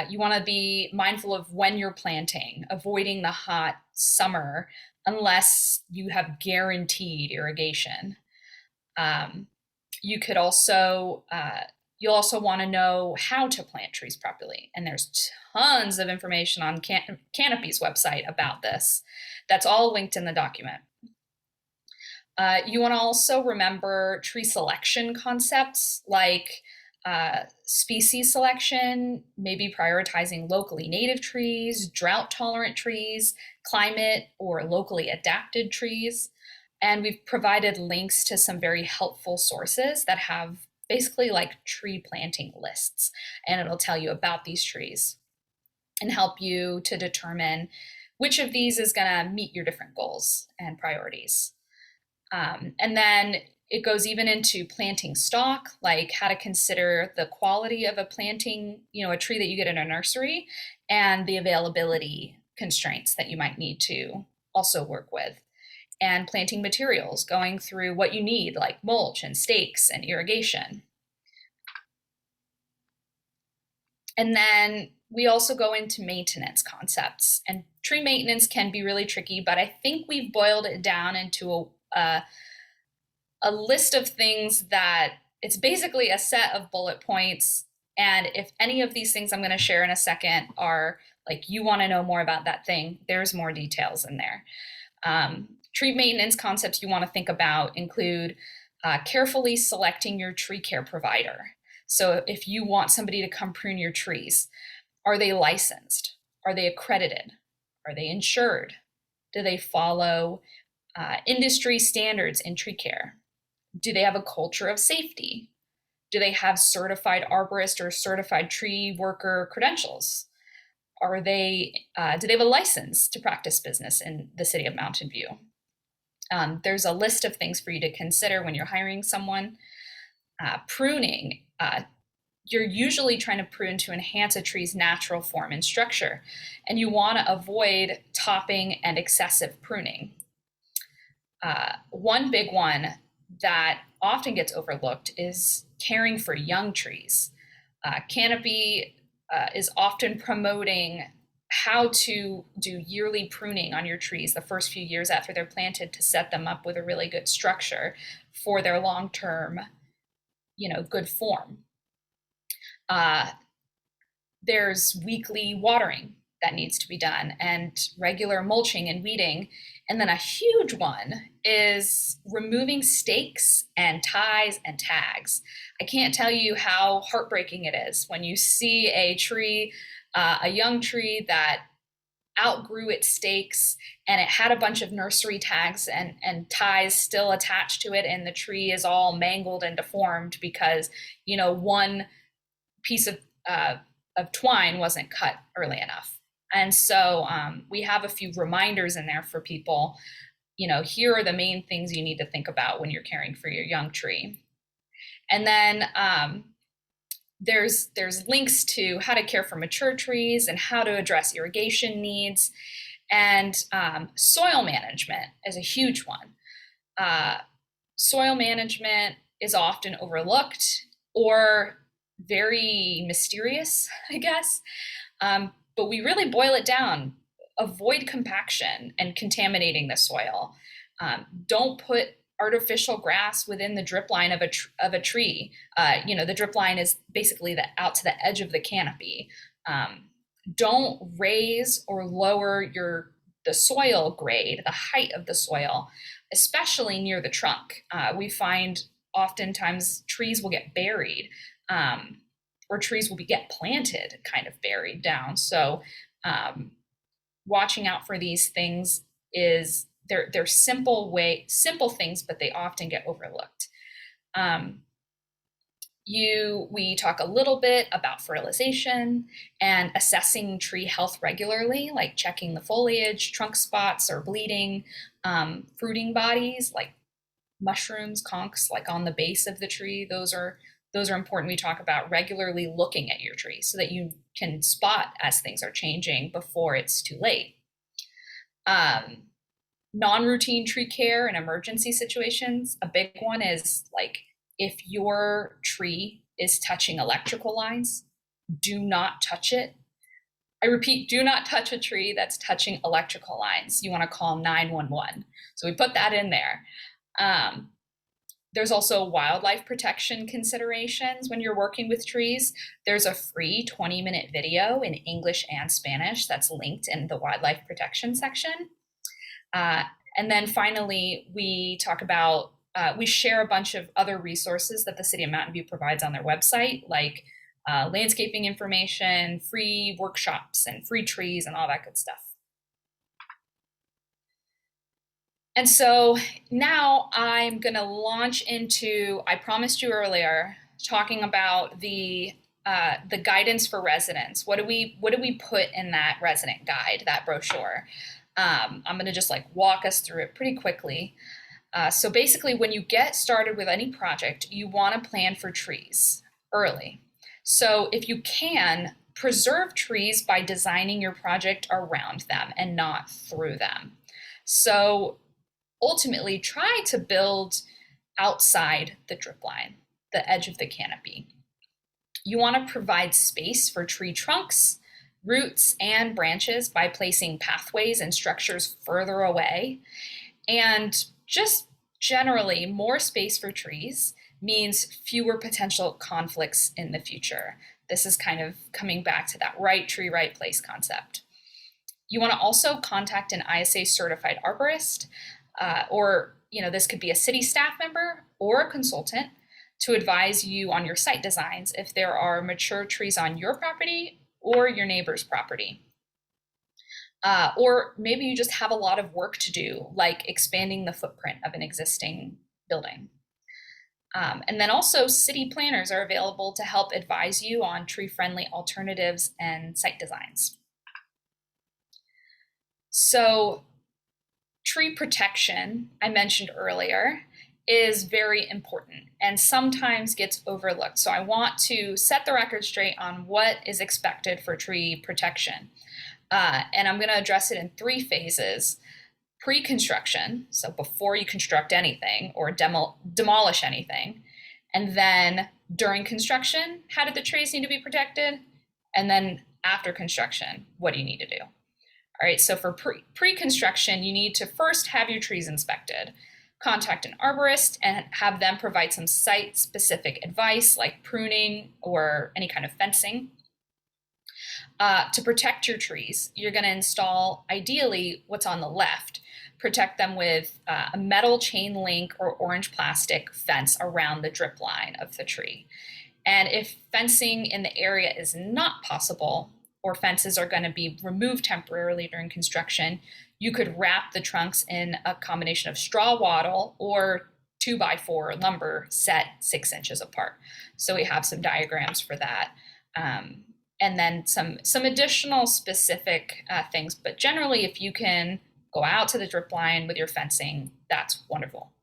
You want to be mindful of when you're planting, avoiding the hot summer unless you have guaranteed irrigation. You could also, you'll also want to know how to plant trees properly. And there's tons of information on Canopy's website about this. That's all linked in the document. You want to also remember tree selection concepts like species selection, maybe prioritizing locally native trees, drought-tolerant trees, climate or locally adapted trees. And we've provided links to some very helpful sources that have basically like tree planting lists, and it'll tell you about these trees and help you to determine which of these is going to meet your different goals and priorities. And then it goes even into planting stock, like how to consider the quality of a planting, a tree that you get in a nursery, and the availability constraints that you might need to also work with. And planting materials, going through what you need, like mulch and stakes and irrigation. And then we also go into maintenance concepts. And tree maintenance can be really tricky, but I think we've boiled it down into a list of things that it's basically a set of bullet points. And if any of these things I'm going to share in a second are like you want to know more about that thing, there's more details in there. Tree maintenance concepts you want to think about include carefully selecting your tree care provider. So if you want somebody to come prune your trees, are they licensed? Are they accredited? Are they insured? Do they follow industry standards in tree care? Do they have a culture of safety? Do they have certified arborist or certified tree worker credentials? Do they have a license to practice business in the city of Mountain View? There's a list of things for you to consider when you're hiring someone. Pruning, you're usually trying to prune to enhance a tree's natural form and structure, and you want to avoid topping and excessive pruning. One big one that often gets overlooked is caring for young trees. Canopy is often promoting how to do yearly pruning on your trees the first few years after they're planted to set them up with a really good structure for their long-term, good form. There's weekly watering that needs to be done and regular mulching and weeding. And then a huge one is removing stakes and ties and tags. I can't tell you how heartbreaking it is when you see a tree, a young tree that outgrew its stakes and it had a bunch of nursery tags and ties still attached to it, and the tree is all mangled and deformed because one piece of twine wasn't cut early enough. And so we have a few reminders in there for people. Here are the main things you need to think about when you're caring for your young tree. And then there's links to how to care for mature trees and how to address irrigation needs. And soil management is a huge one. Soil management is often overlooked or very mysterious, I guess. But we really boil it down. Avoid compaction and contaminating the soil. Don't put artificial grass within the drip line of a tree. The drip line is basically out to the edge of the canopy. Don't raise or lower the soil grade, the height of the soil, especially near the trunk. We find oftentimes trees will get buried, or trees will get planted kind of buried down. So watching out for these things is they're simple things, but they often get overlooked. We talk a little bit about fertilization and assessing tree health regularly, like checking the foliage, trunk spots or bleeding, fruiting bodies like mushrooms, conchs, like on the base of the tree. Those are important. We talk about regularly looking at your tree so that you can spot as things are changing before it's too late. Non-routine tree care in emergency situations. A big one is like if your tree is touching electrical lines, do not touch it. I repeat, do not touch a tree that's touching electrical lines. You want to call 911. So we put that in there. There's also wildlife protection considerations when you're working with trees. There's a free 20-minute video in English and Spanish that's linked in the wildlife protection section. And then finally, we talk about, we share a bunch of other resources that the City of Mountain View provides on their website, like landscaping information, free workshops, and free trees, and all that good stuff. And so now I'm going to launch into, I promised you earlier, talking about the guidance for residents. What do we put in that resident guide, that brochure? I'm going to just walk us through it pretty quickly. So basically, when you get started with any project, you want to plan for trees early. So if you can, preserve trees by designing your project around them and not through them. So ultimately, try to build outside the drip line, the edge of the canopy. You want to provide space for tree trunks, roots, and branches by placing pathways and structures further away. And just generally, more space for trees means fewer potential conflicts in the future. This is kind of coming back to that right tree, right place concept. You want to also contact an ISA certified arborist, or this could be a city staff member or a consultant to advise you on your site designs if there are mature trees on your property or your neighbor's property. Or maybe you just have a lot of work to do, like expanding the footprint of an existing building. And then also city planners are available to help advise you on tree-friendly alternatives and site designs. So tree protection, I mentioned earlier, is very important and sometimes gets overlooked. So I want to set the record straight on what is expected for tree protection. And I'm going to address it in 3 phases. Pre-construction, so before you construct anything or demolish anything. And then during construction, how do the trees need to be protected? And then after construction, what do you need to do? All right, so for pre-construction, you need to first have your trees inspected. Contact an arborist and have them provide some site-specific advice like pruning or any kind of fencing. To protect your trees, you're going to install, ideally, what's on the left. Protect them with a metal chain link or orange plastic fence around the drip line of the tree. And if fencing in the area is not possible, or fences are going to be removed temporarily during construction, you could wrap the trunks in a combination of straw wattle or 2x4 lumber set 6 inches apart. So we have some diagrams for that. and then some additional specific things. But generally, if you can go out to the drip line with your fencing, that's wonderful.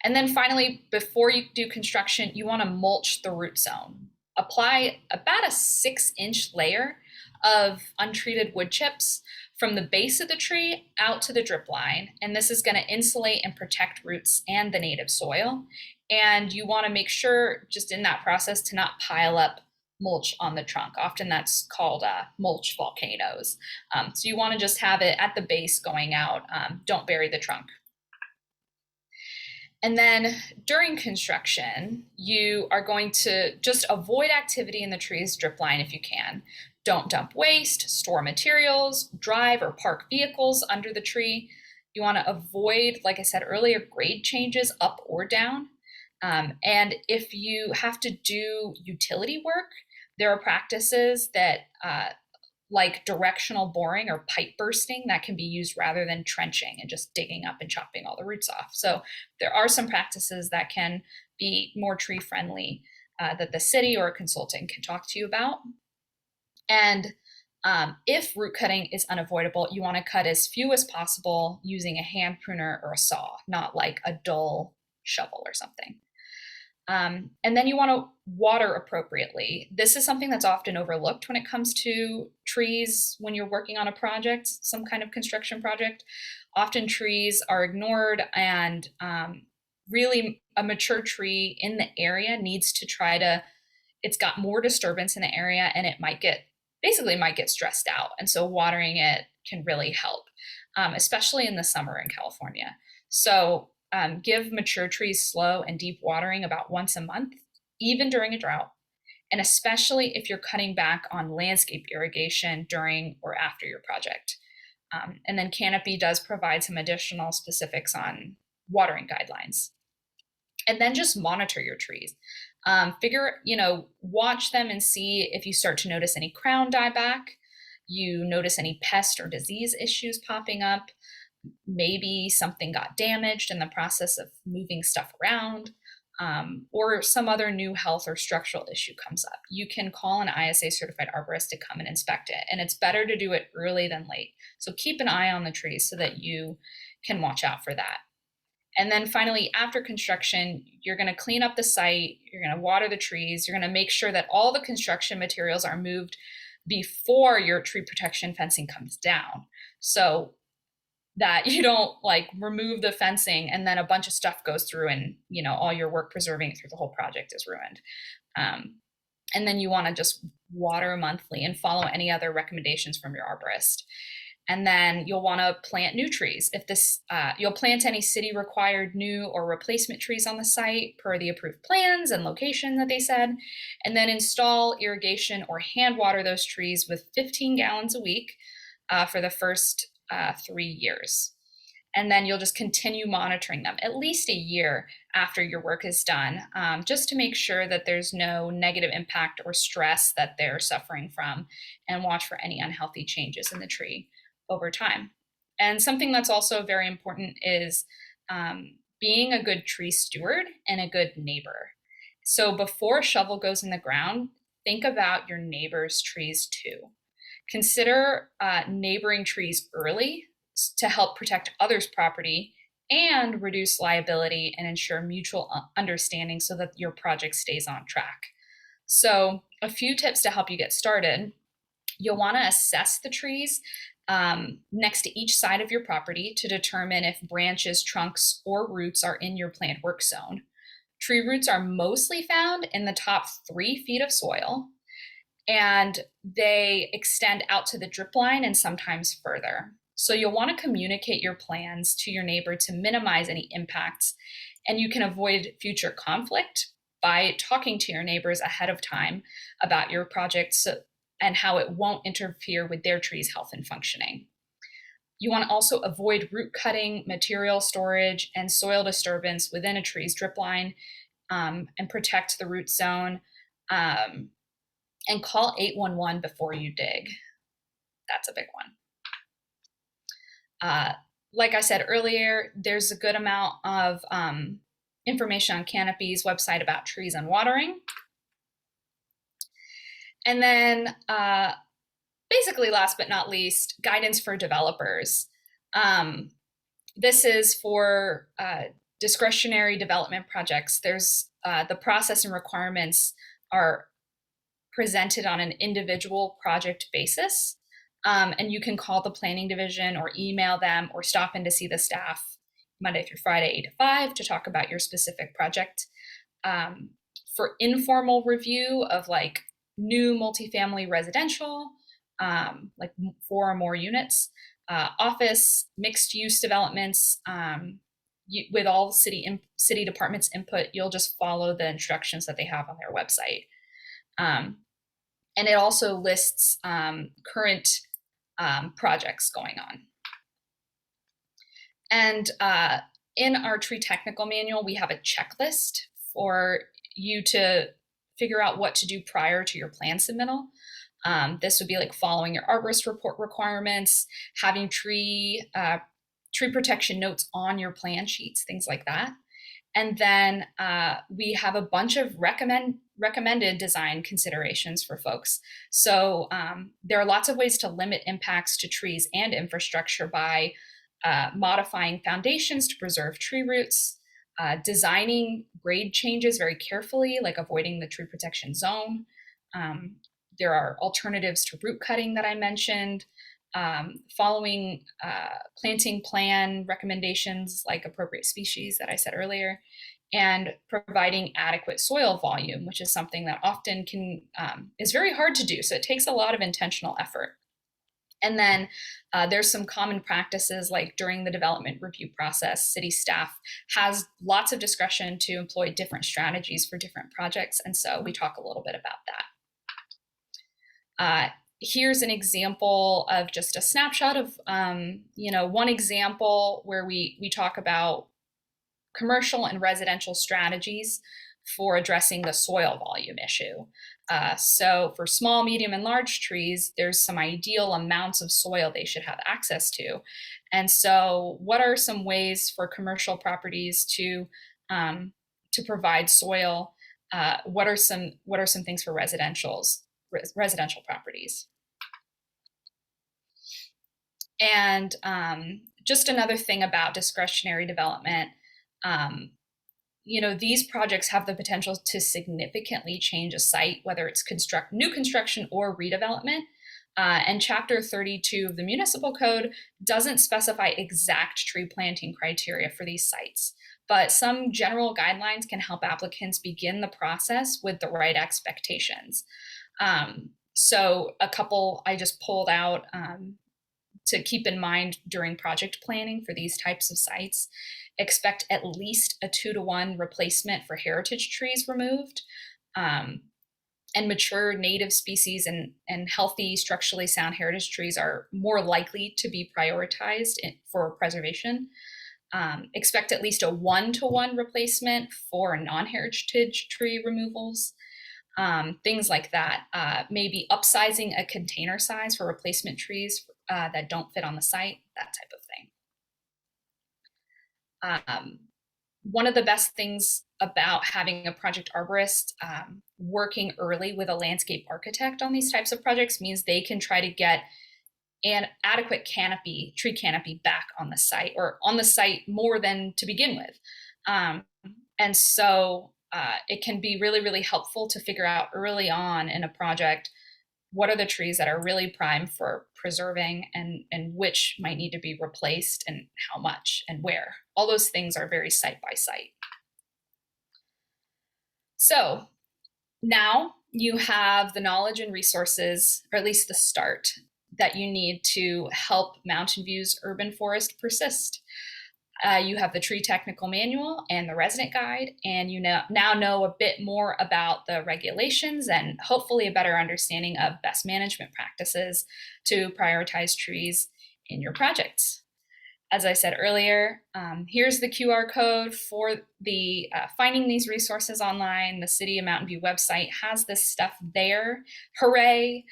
And then finally, before you do construction, you want to mulch the root zone. Apply about a 6-inch layer of untreated wood chips from the base of the tree out to the drip line. And this is going to insulate and protect roots and the native soil. And you want to make sure, just in that process, to not pile up mulch on the trunk. Often that's called mulch volcanoes. So you want to just have it at the base going out. Don't bury the trunk. And then during construction, you are going to just avoid activity in the tree's drip line if you can. Don't dump waste, store materials, drive or park vehicles under the tree. You want to avoid, like I said earlier, grade changes up or down. And if you have to do utility work, there are practices that like directional boring or pipe bursting that can be used rather than trenching and just digging up and chopping all the roots off. So there are some practices that can be more tree friendly that the city or a consultant can talk to you about. And if root cutting is unavoidable, you want to cut as few as possible using a hand pruner or a saw, not like a dull shovel or something. And then you want to water appropriately. This is something that's often overlooked when it comes to trees when you're working on a project, some kind of construction project. Often trees are ignored, and really a mature tree in the area needs to try to, it's got more disturbance in the area and it might get stressed out. And so watering it can really help, especially in the summer in California. So give mature trees slow and deep watering about once a month, even during a drought, and especially if you're cutting back on landscape irrigation during or after your project. And then Canopy does provide some additional specifics on watering guidelines. And then just monitor your trees. Watch them and see if you start to notice any crown dieback, you notice any pest or disease issues popping up. Maybe something got damaged in the process of moving stuff around, or some other new health or structural issue comes up. You can call an ISA certified arborist to come and inspect it, and it's better to do it early than late. So keep an eye on the trees so that you can watch out for that. And then finally, after construction, you're going to clean up the site, you're going to water the trees, you're going to make sure that all the construction materials are moved before your tree protection fencing comes down. So that you don't like remove the fencing and then a bunch of stuff goes through and all your work preserving through the whole project is ruined. And then you want to just water monthly and follow any other recommendations from your arborist. And then you'll want to plant new trees. If this, you'll plant any city required new or replacement trees on the site per the approved plans and location that they said, and then install irrigation or hand water those trees with 15 gallons a week for the first 3 years. And then you'll just continue monitoring them at least a year after your work is done, just to make sure that there's no negative impact or stress that they're suffering from, and watch for any unhealthy changes in the tree over time. And something that's also very important is being a good tree steward and a good neighbor. So before a shovel goes in the ground, think about your neighbor's trees too. Consider neighboring trees early to help protect others' property and reduce liability and ensure mutual understanding so that your project stays on track. So a few tips to help you get started. You'll want to assess the trees next to each side of your property to determine if branches, trunks, or roots are in your planned work zone. Tree roots are mostly found in the top 3 feet of soil, and they extend out to the drip line and sometimes further. So you'll want to communicate your plans to your neighbor to minimize any impacts, and you can avoid future conflict by talking to your neighbors ahead of time about your project and how it won't interfere with their tree's health and functioning. You want to also avoid root cutting, material storage, and soil disturbance within a tree's drip line, and protect the root zone. And call 811 before you dig. That's a big one. Like I said earlier, there's a good amount of information on Canopy's website about trees and watering. And then basically last but not least, guidance for developers. This is for discretionary development projects. There's the process and requirements are presented on an individual project basis. And you can call the planning division or email them or stop in to see the staff Monday through Friday, 8 to 5 to talk about your specific project. For informal review of like new multifamily residential, like 4 or more units, office, mixed use developments, with all city departments input, you'll just follow the instructions that they have on their website. And it also lists current projects going on. And in our tree technical manual, we have a checklist for you to figure out what to do prior to your plan submittal. This would be like following your arborist report requirements, having tree protection notes on your plan sheets, things like that. And then we have a bunch of recommended design considerations for folks. So there are lots of ways to limit impacts to trees and infrastructure by modifying foundations to preserve tree roots, designing grade changes very carefully, like avoiding the tree protection zone. There are alternatives to root cutting that I mentioned, following planting plan recommendations like appropriate species that I said earlier, and providing adequate soil volume, which is something that often is very hard to do. So it takes a lot of intentional effort. And then there's some common practices, like during the development review process, city staff has lots of discretion to employ different strategies for different projects. And so we talk a little bit about that. Here's an example of just a snapshot of, one example where we talk about commercial and residential strategies for addressing the soil volume issue. So for small, medium, and large trees, there's some ideal amounts of soil they should have access to. And so what are some ways for commercial properties to provide soil? What are some things for residential properties? And just another thing about discretionary development, these projects have the potential to significantly change a site, whether it's new construction or redevelopment. And Chapter 32 of the Municipal Code doesn't specify exact tree planting criteria for these sites, but some general guidelines can help applicants begin the process with the right expectations. So a couple I just pulled out to keep in mind during project planning for these types of sites. Expect at least a 2-to-1 replacement for heritage trees removed, and mature native species and healthy, structurally sound heritage trees are more likely to be prioritized for preservation. Expect at least a 1-to-1 replacement for non-heritage tree removals. Things like that. Maybe upsizing a container size for replacement trees that don't fit on the site, that type of thing. One of the best things about having a project arborist working early with a landscape architect on these types of projects means they can try to get an adequate tree canopy back on the site, or on the site more than to begin with. And so it can be really, really helpful to figure out early on in a project what are the trees that are really prime for preserving, and which might need to be replaced, and how much and where. All those things are very site by site. So now you have the knowledge and resources, or at least the start, that you need to help Mountain View's urban forest persist. You have the tree technical manual and the resident guide, and you now know a bit more about the regulations and hopefully a better understanding of best management practices to prioritize trees in your projects. As I said earlier, here's the QR code for the finding these resources online. The City of Mountain View website has this stuff there. Hooray!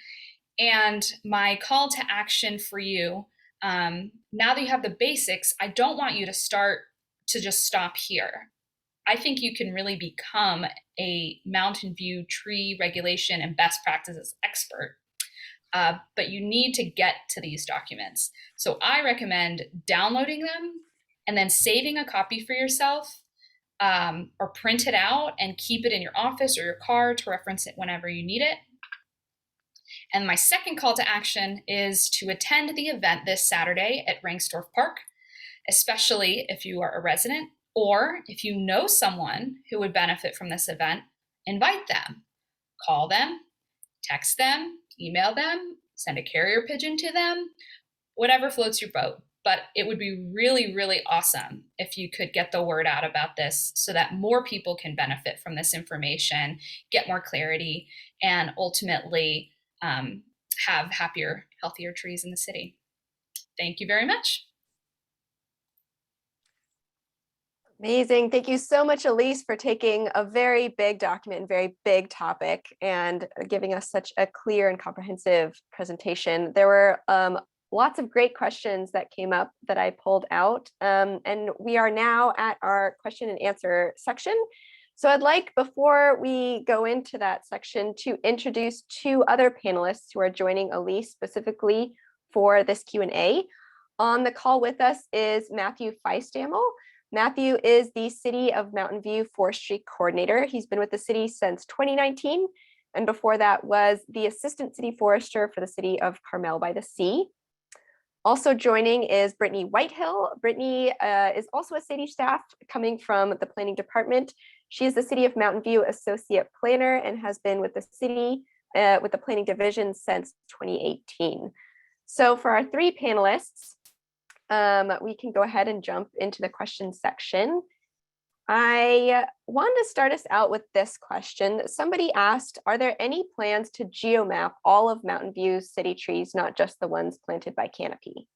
And my call to action for you, now that you have the basics, I don't want you to just stop here. I think you can really become a Mountain View tree regulation and best practices expert. But you need to get to these documents. So I recommend downloading them and then saving a copy for yourself, or print it out and keep it in your office or your car to reference it whenever you need it. And my second call to action is to attend the event this Saturday at Rangsdorf Park, especially if you are a resident, or if you know someone who would benefit from this event, invite them, call them, text them, email them, send a carrier pigeon to them, whatever floats your boat. But it would be really, really awesome if you could get the word out about this so that more people can benefit from this information, get more clarity, and ultimately have happier, healthier trees in the city. Thank you very much. Amazing. Thank you so much, Elise, for taking a very big document and very big topic and giving us such a clear and comprehensive presentation. There were lots of great questions that came up that I pulled out, and we are now at our question and answer section. So I'd like, before we go into that section, to introduce two other panelists who are joining Elise specifically for this Q&A. On the call with us is Matthew Feistamel. Matthew is the City of Mountain View Forestry Coordinator. He's been with the city since 2019, and before that was the Assistant City Forester for the City of Carmel by the Sea. Also joining is Brittany Whitehill. Brittany is also a city staff coming from the Planning Department. She is the City of Mountain View Associate Planner and has been with the city with the Planning Division since 2018. So for our three panelists, we can go ahead and jump into the question section. I want to start us out with this question. Somebody asked, are there any plans to geomap all of Mountain View's city trees, not just the ones planted by Canopy?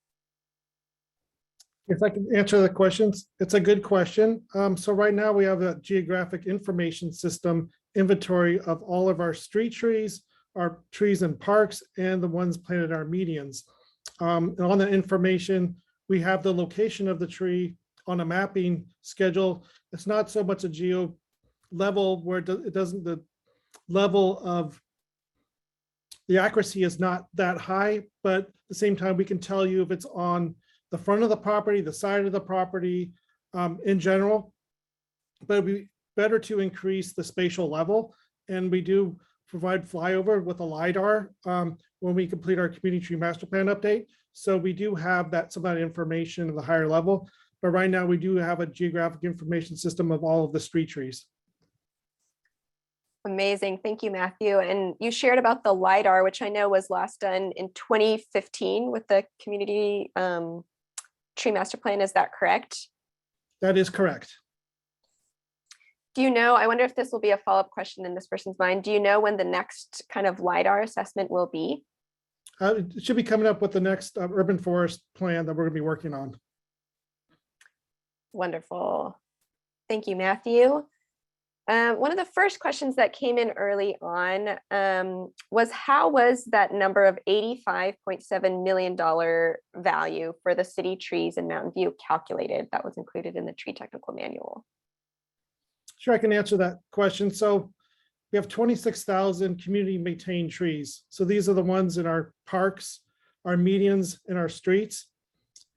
If I can answer the questions, it's a good question. So right now we have a geographic information system inventory of all of our street trees, our trees in parks, and the ones planted in our medians. And on that information, we have the location of the tree on a mapping schedule. It's not so much a geo level where it doesn't, the level of the accuracy is not that high, but at the same time, we can tell you if it's on the front of the property, the side of the property, in general. But it'd be better to increase the spatial level. And we do provide flyover with a LiDAR when we complete our community tree master plan update. So we do have that, some of that information at the higher level. But right now we do have a geographic information system of all of the street trees. Amazing. Thank you, Matthew. And you shared about the LiDAR, which I know was last done in 2015 with the community tree master plan. Is that correct? That is correct. Do you know, I wonder if this will be a follow-up question in this person's mind. Do you know when the next kind of LiDAR assessment will be? It should be coming up with the next urban forest plan that we're going to be working on. Wonderful. Thank you, Matthew. One of the first questions that came in early on was, how was that number of $85.7 million value for the city trees in Mountain View calculated? That was included in the tree technical manual. Sure, I can answer that question. So we have 26,000 community maintained trees. So these are the ones in our parks, our medians, and our streets.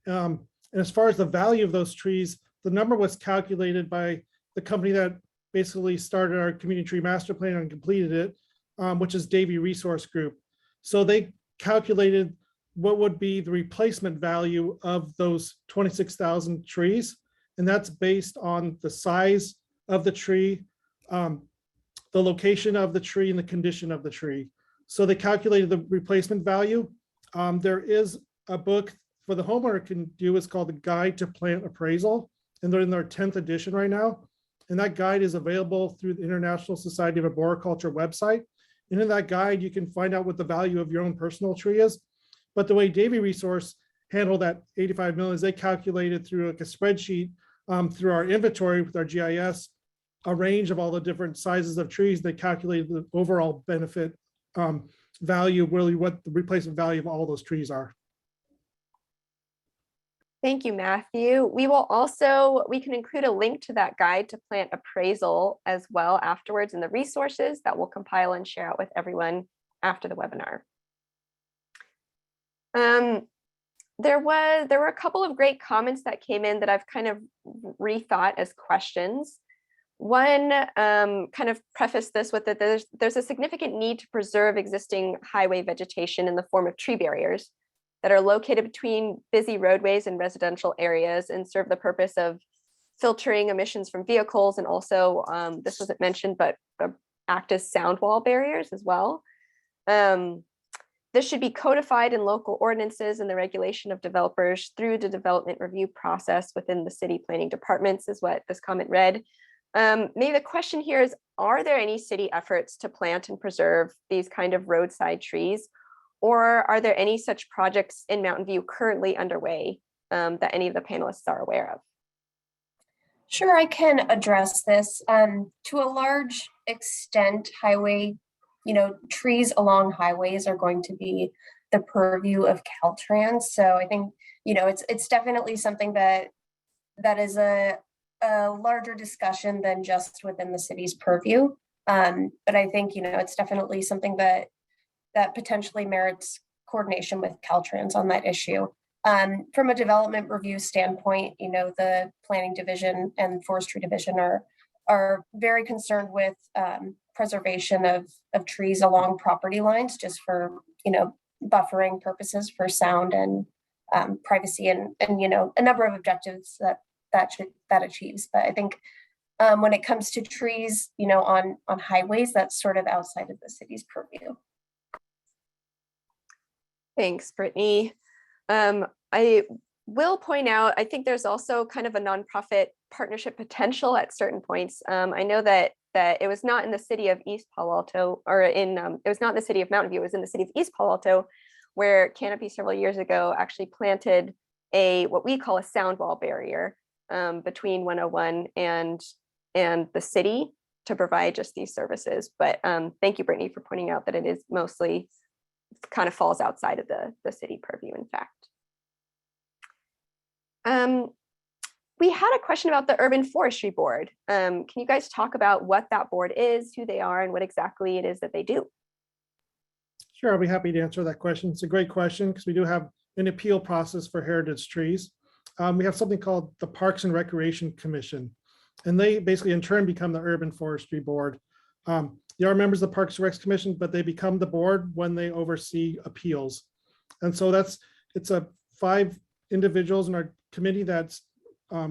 And as far as the value of those trees, the number was calculated by the company that basically started our community tree master plan and completed it, which is Davy Resource Group. So they calculated what would be the replacement value of those 26,000 trees. And that's based on the size of the tree, the location of the tree, and the condition of the tree. So they calculated the replacement value. There is a book for the homeowner can do. It's called the Guide to Plant Appraisal, and they're in their 10th edition right now. And that guide is available through the International Society of Arboriculture website. And in that guide, you can find out what the value of your own personal tree is. But the way Davy Resource handled that 85 million is they calculated through like a spreadsheet through our inventory with our GIS, a range of all the different sizes of trees. They calculated the overall benefit value, really what the replacement value of all those trees are. Thank you, Matthew. We can include a link to that guide to plant appraisal as well afterwards in the resources that we'll compile and share out with everyone after the webinar. There were a couple of great comments that came in that I've kind of rethought as questions. One kind of preface this with that there's a significant need to preserve existing highway vegetation in the form of tree barriers that are located between busy roadways and residential areas and serve the purpose of filtering emissions from vehicles, and also, this wasn't mentioned, but act as sound wall barriers as well. This should be codified in local ordinances and the regulation of developers through the development review process within the city planning departments, is what this comment read. Maybe the question here is, are there any city efforts to plant and preserve these kind of roadside trees? Or are there any such projects in Mountain View currently underway that any of the panelists are aware of? Sure, I can address this. To a large extent, trees along highways are going to be the purview of Caltrans. So I think, it's definitely something that is a larger discussion than just within the city's purview. But I think, it's definitely something that potentially merits coordination with Caltrans on that issue. From a development review standpoint, the planning division and forestry division are very concerned with preservation of trees along property lines, just for, buffering purposes for sound and privacy and a number of objectives that achieves. But I think when it comes to trees, on highways, that's sort of outside of the city's purview. Thanks, Brittany. I will point out, I think there's also kind of a nonprofit partnership potential at certain points. I know that it was not in the city of East Palo Alto, or it was not in the city of Mountain View, it was in the city of East Palo Alto, where Canopy several years ago actually planted what we call a sound wall barrier between 101 and the city to provide just these services. But thank you, Brittany, for pointing out that it is mostly kind of falls outside of the city purview, in fact. We had a question about the Urban Forestry Board. Can you guys talk about what that board is, who they are, and what exactly it is that they do? Sure, I'll be happy to answer that question. It's a great question because we do have an appeal process for heritage trees. We have something called the Parks and Recreation Commission, and they basically in turn become the Urban Forestry Board. They are members of the Parks and Recs Commission, but they become the board when they oversee appeals. And so it's 5 individuals in our committee that's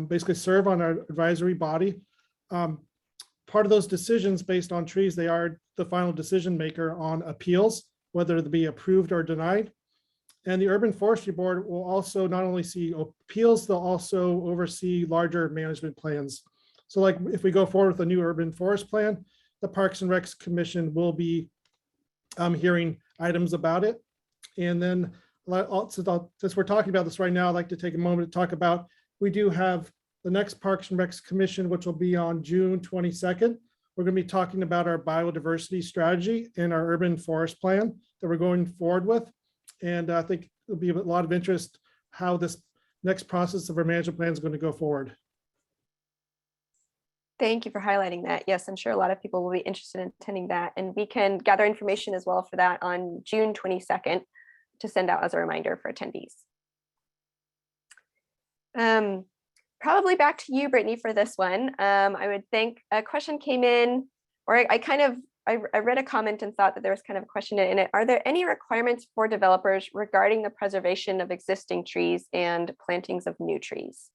basically serve on our advisory body. Part of those decisions based on trees, they are the final decision maker on appeals, whether they be approved or denied. And the Urban Forestry Board will also not only see appeals, they'll also oversee larger management plans. So like if we go forward with a new urban forest plan, the Parks and Recs Commission will be hearing items about it. And then since we're talking about this right now, I'd like to take a moment to talk about, we do have the next Parks and Recs Commission, which will be on June 22nd. We're going to be talking about our biodiversity strategy and our urban forest plan that we're going forward with. And I think there'll be a lot of interest how this next process of our management plan is going to go forward. Thank you for highlighting that. Yes, I'm sure a lot of people will be interested in attending that, and we can gather information as well for that on June 22nd to send out as a reminder for attendees. Probably back to you, Brittany, for this one. I would think a question came in, or I read a comment and thought that there was kind of a question in it. Are there any requirements for developers regarding the preservation of existing trees and plantings of new trees?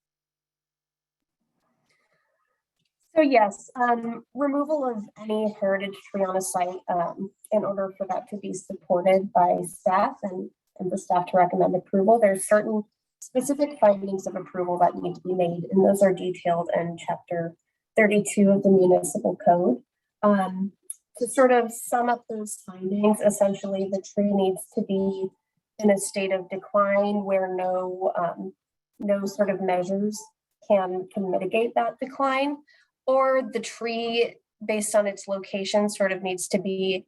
So yes, removal of any heritage tree on a site in order for that to be supported by staff and the staff to recommend approval, there's certain specific findings of approval that need to be made, and those are detailed in Chapter 32 of the Municipal Code. To sort of sum up those findings, essentially the tree needs to be in a state of decline where no sort of measures can mitigate that decline, or the tree, based on its location, sort of needs to be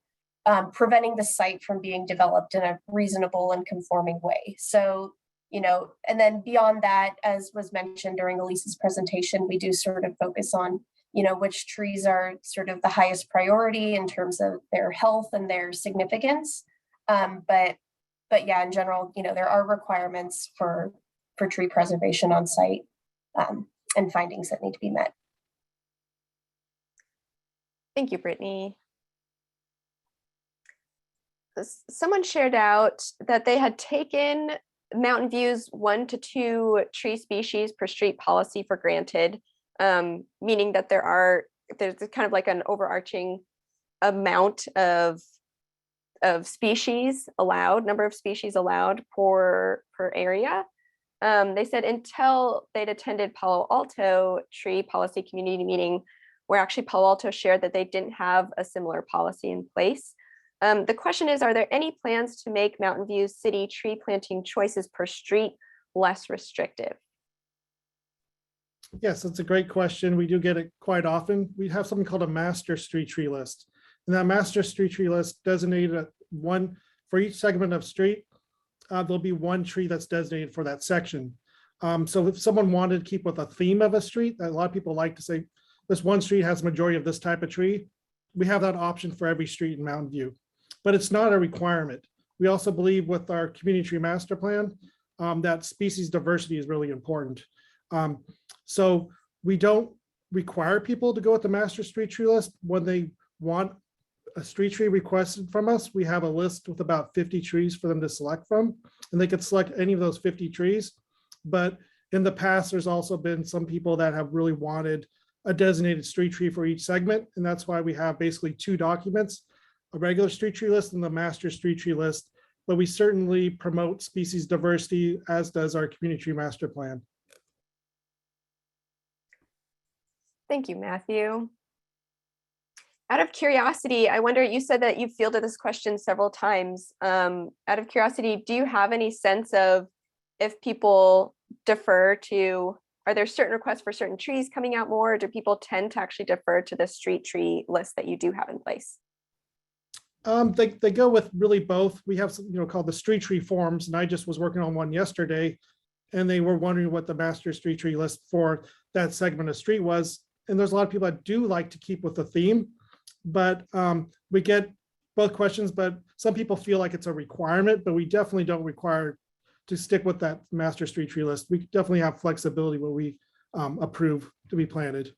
preventing the site from being developed in a reasonable and conforming way. So, and then beyond that, as was mentioned during Elise's presentation, we do sort of focus on, which trees are sort of the highest priority in terms of their health and their significance. But yeah, in general, there are requirements for tree preservation on site, and findings that need to be met. Thank you, Brittany. Someone shared out that they had taken Mountain View's 1 to 2 tree species per street policy for granted, meaning that there's kind of like an overarching amount of species allowed, number of species allowed per area. They said until they'd attended Palo Alto tree policy community meeting, where actually Palo Alto shared that they didn't have a similar policy in place. The question is, are there any plans to make Mountain View city tree planting choices per street less restrictive? Yes, that's a great question. We do get it quite often. We have something called a master street tree list. And that master street tree list designated one for each segment of street. There'll be one tree that's designated for that section. So if someone wanted to keep with a theme of a street, a lot of people like to say, this one street has a majority of this type of tree. We have that option for every street in Mountain View, but it's not a requirement. We also believe with our community tree master plan that species diversity is really important. So we don't require people to go with the master street tree list. When they want a street tree requested from us, we have a list with about 50 trees for them to select from, and they could select any of those 50 trees. But in the past, there's also been some people that have really wanted a designated street tree for each segment. And that's why we have basically 2 documents, a regular street tree list and the master street tree list. But we certainly promote species diversity, as does our community tree master plan. Thank you, Matthew. Out of curiosity, I wonder, you said that you fielded this question several times. Out of curiosity, do you have any sense of if people defer to, are there certain requests for certain trees coming out more, or do people tend to actually defer to the street tree list that you do have in place? They go with really both. We have some, called the street tree forms, and I just was working on one yesterday, and they were wondering what the master street tree list for that segment of street was. And there's a lot of people that do like to keep with the theme, but we get both questions, but some people feel like it's a requirement, but we definitely don't require to stick with that master street tree list. We definitely have flexibility where we approve to be planted.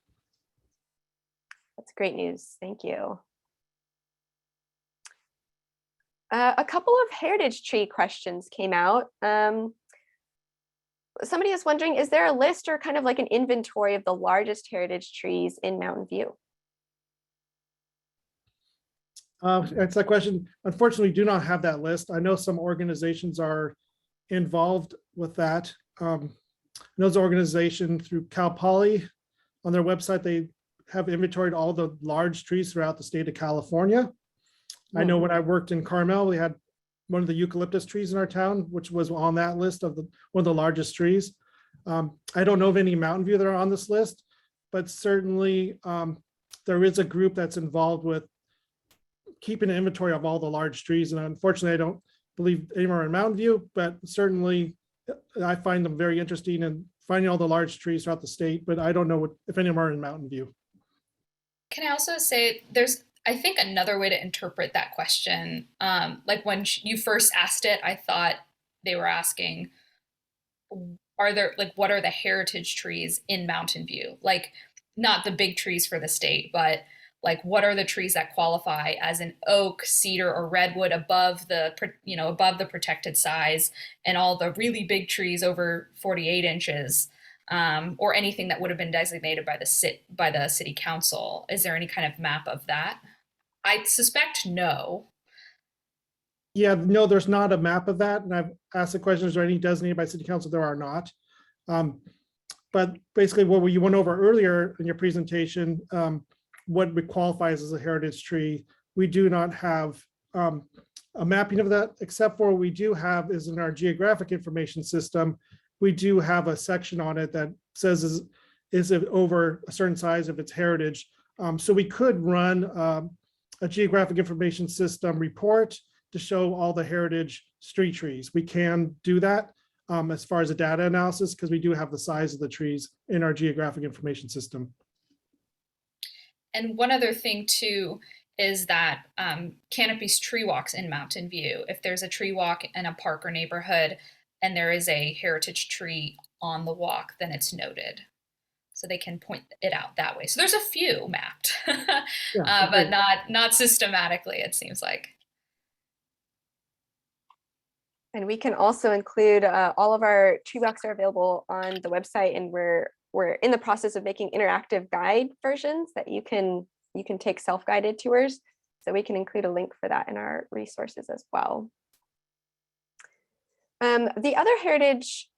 That's great news. Thank you. A couple of heritage tree questions came out. Somebody is wondering, is there a list or kind of like an inventory of the largest heritage trees in Mountain View? That's that question. Unfortunately, we do not have that list. I know some organizations are involved with that. Those organizations through Cal Poly, on their website, they have inventoried all the large trees throughout the state of California. I know when I worked in Carmel, we had one of the eucalyptus trees in our town, which was on that list of one of the largest trees. I don't know of any Mountain View that are on this list, but certainly there is a group that's involved with keeping an inventory of all the large trees. And unfortunately, I don't believe anywhere in Mountain View, but certainly I find them very interesting in finding all the large trees throughout the state, but I don't know if any of them are in Mountain View. Can I also say there's, I think, another way to interpret that question. Like when you first asked it, I thought they were asking, are there, like, what are the heritage trees in Mountain View? Like, not the big trees for the state, but like, what are the trees that qualify as an oak, cedar, or redwood above the, above the protected size, and all the really big trees over 48 inches, or anything that would have been designated by the city council? Is there any kind of map of that? I suspect no. Yeah, no, there's not a map of that. And I've asked the question, is there any designated by city council? There are not. But basically what you went over earlier in your presentation, what qualifies as a heritage tree, we do not have a mapping of that, except for what we do have is in our geographic information system, we do have a section on it that says, is it over a certain size if it's heritage? So we could run a geographic information system report to show all the heritage street trees. We can do that. as far as the data analysis, because we do have the size of the trees in our geographic information system. And one other thing too is that Canopy's tree walks in Mountain View. If there's a tree walk in a park or neighborhood and there is a heritage tree on the walk, then it's noted. So they can point it out that way. So there's a few mapped, but not systematically, it seems like. And we can also include all of our tree walks are available on the website, and we're in the process of making interactive guide versions that you can take self-guided tours. So we can include a link for that in our resources as well. The other heritage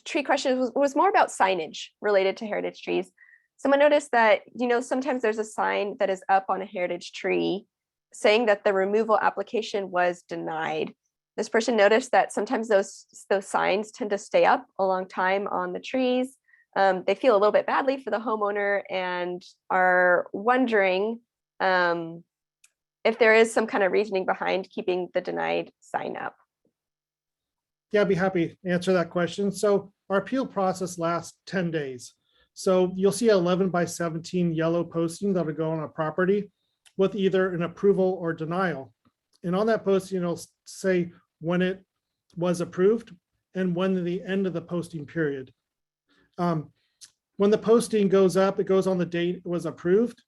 tree question was more about signage related to heritage trees. Someone noticed that, sometimes there's a sign that is up on a heritage tree saying that the removal application was denied. This person noticed that sometimes those signs tend to stay up a long time on the trees. They feel a little bit badly for the homeowner and are wondering if there is some kind of reasoning behind keeping the denied sign up. Yeah, I'd be happy to answer that question. So our appeal process lasts 10 days. So you'll see 11 by 17 yellow posting that'll go on a property with either an approval or denial. And on that posting, it'll say when it was approved and when the end of the posting period. When the posting goes up, it goes on the date it was approved.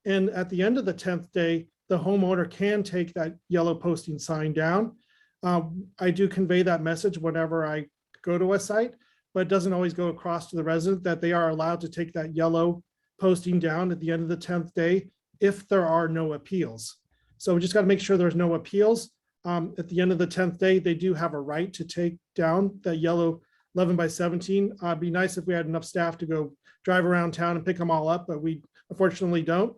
And at the end of the 10th day, the homeowner can take that yellow posting sign down. I do convey that message whenever I go to a site, but it doesn't always go across to the resident that they are allowed to take that yellow posting down at the end of the 10th day if there are no appeals. So we just got to make sure there's no appeals. At the end of the 10th day, they do have a right to take down that yellow 11 by 17. It'd be nice if we had enough staff to go drive around town and pick them all up, but we unfortunately don't.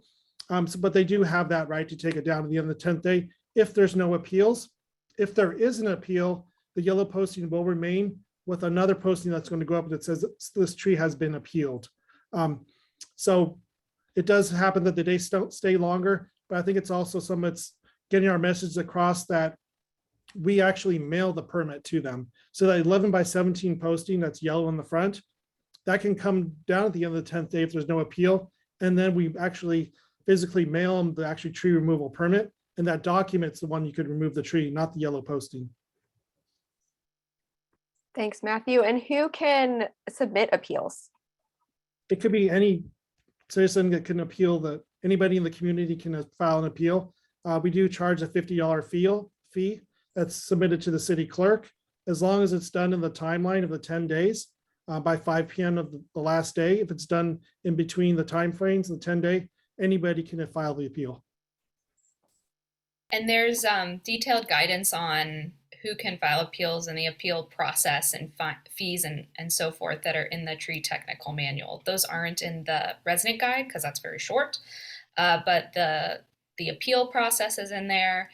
But they do have that right to take it down at the end of the 10th day if there's no appeals. If there is an appeal, the yellow posting will remain with another posting that's going to go up that says this tree has been appealed. So it does happen that the days don't stay longer, but I think it's also it's getting our message across that we actually mail the permit to them. So that 11 by 17 posting that's yellow in the front, that can come down at the end of the 10th day if there's no appeal. And then we actually physically mail them the actual tree removal permit. And that document's the one you could remove the tree, not the yellow posting. Thanks, Matthew. And who can submit appeals? It could be any citizen that can appeal. Anybody in the community can file an appeal. We do charge a $50 fee that's submitted to the city clerk, as long as it's done in the timeline of the 10 days by 5 p.m. of the last day. If it's done in between the timeframes, the 10-day, anybody can file the appeal. And there's detailed guidance on who can file appeals and the appeal process and fees and so forth that are in the tree technical manual. Those aren't in the resident guide because that's very short, but the appeal process is in there.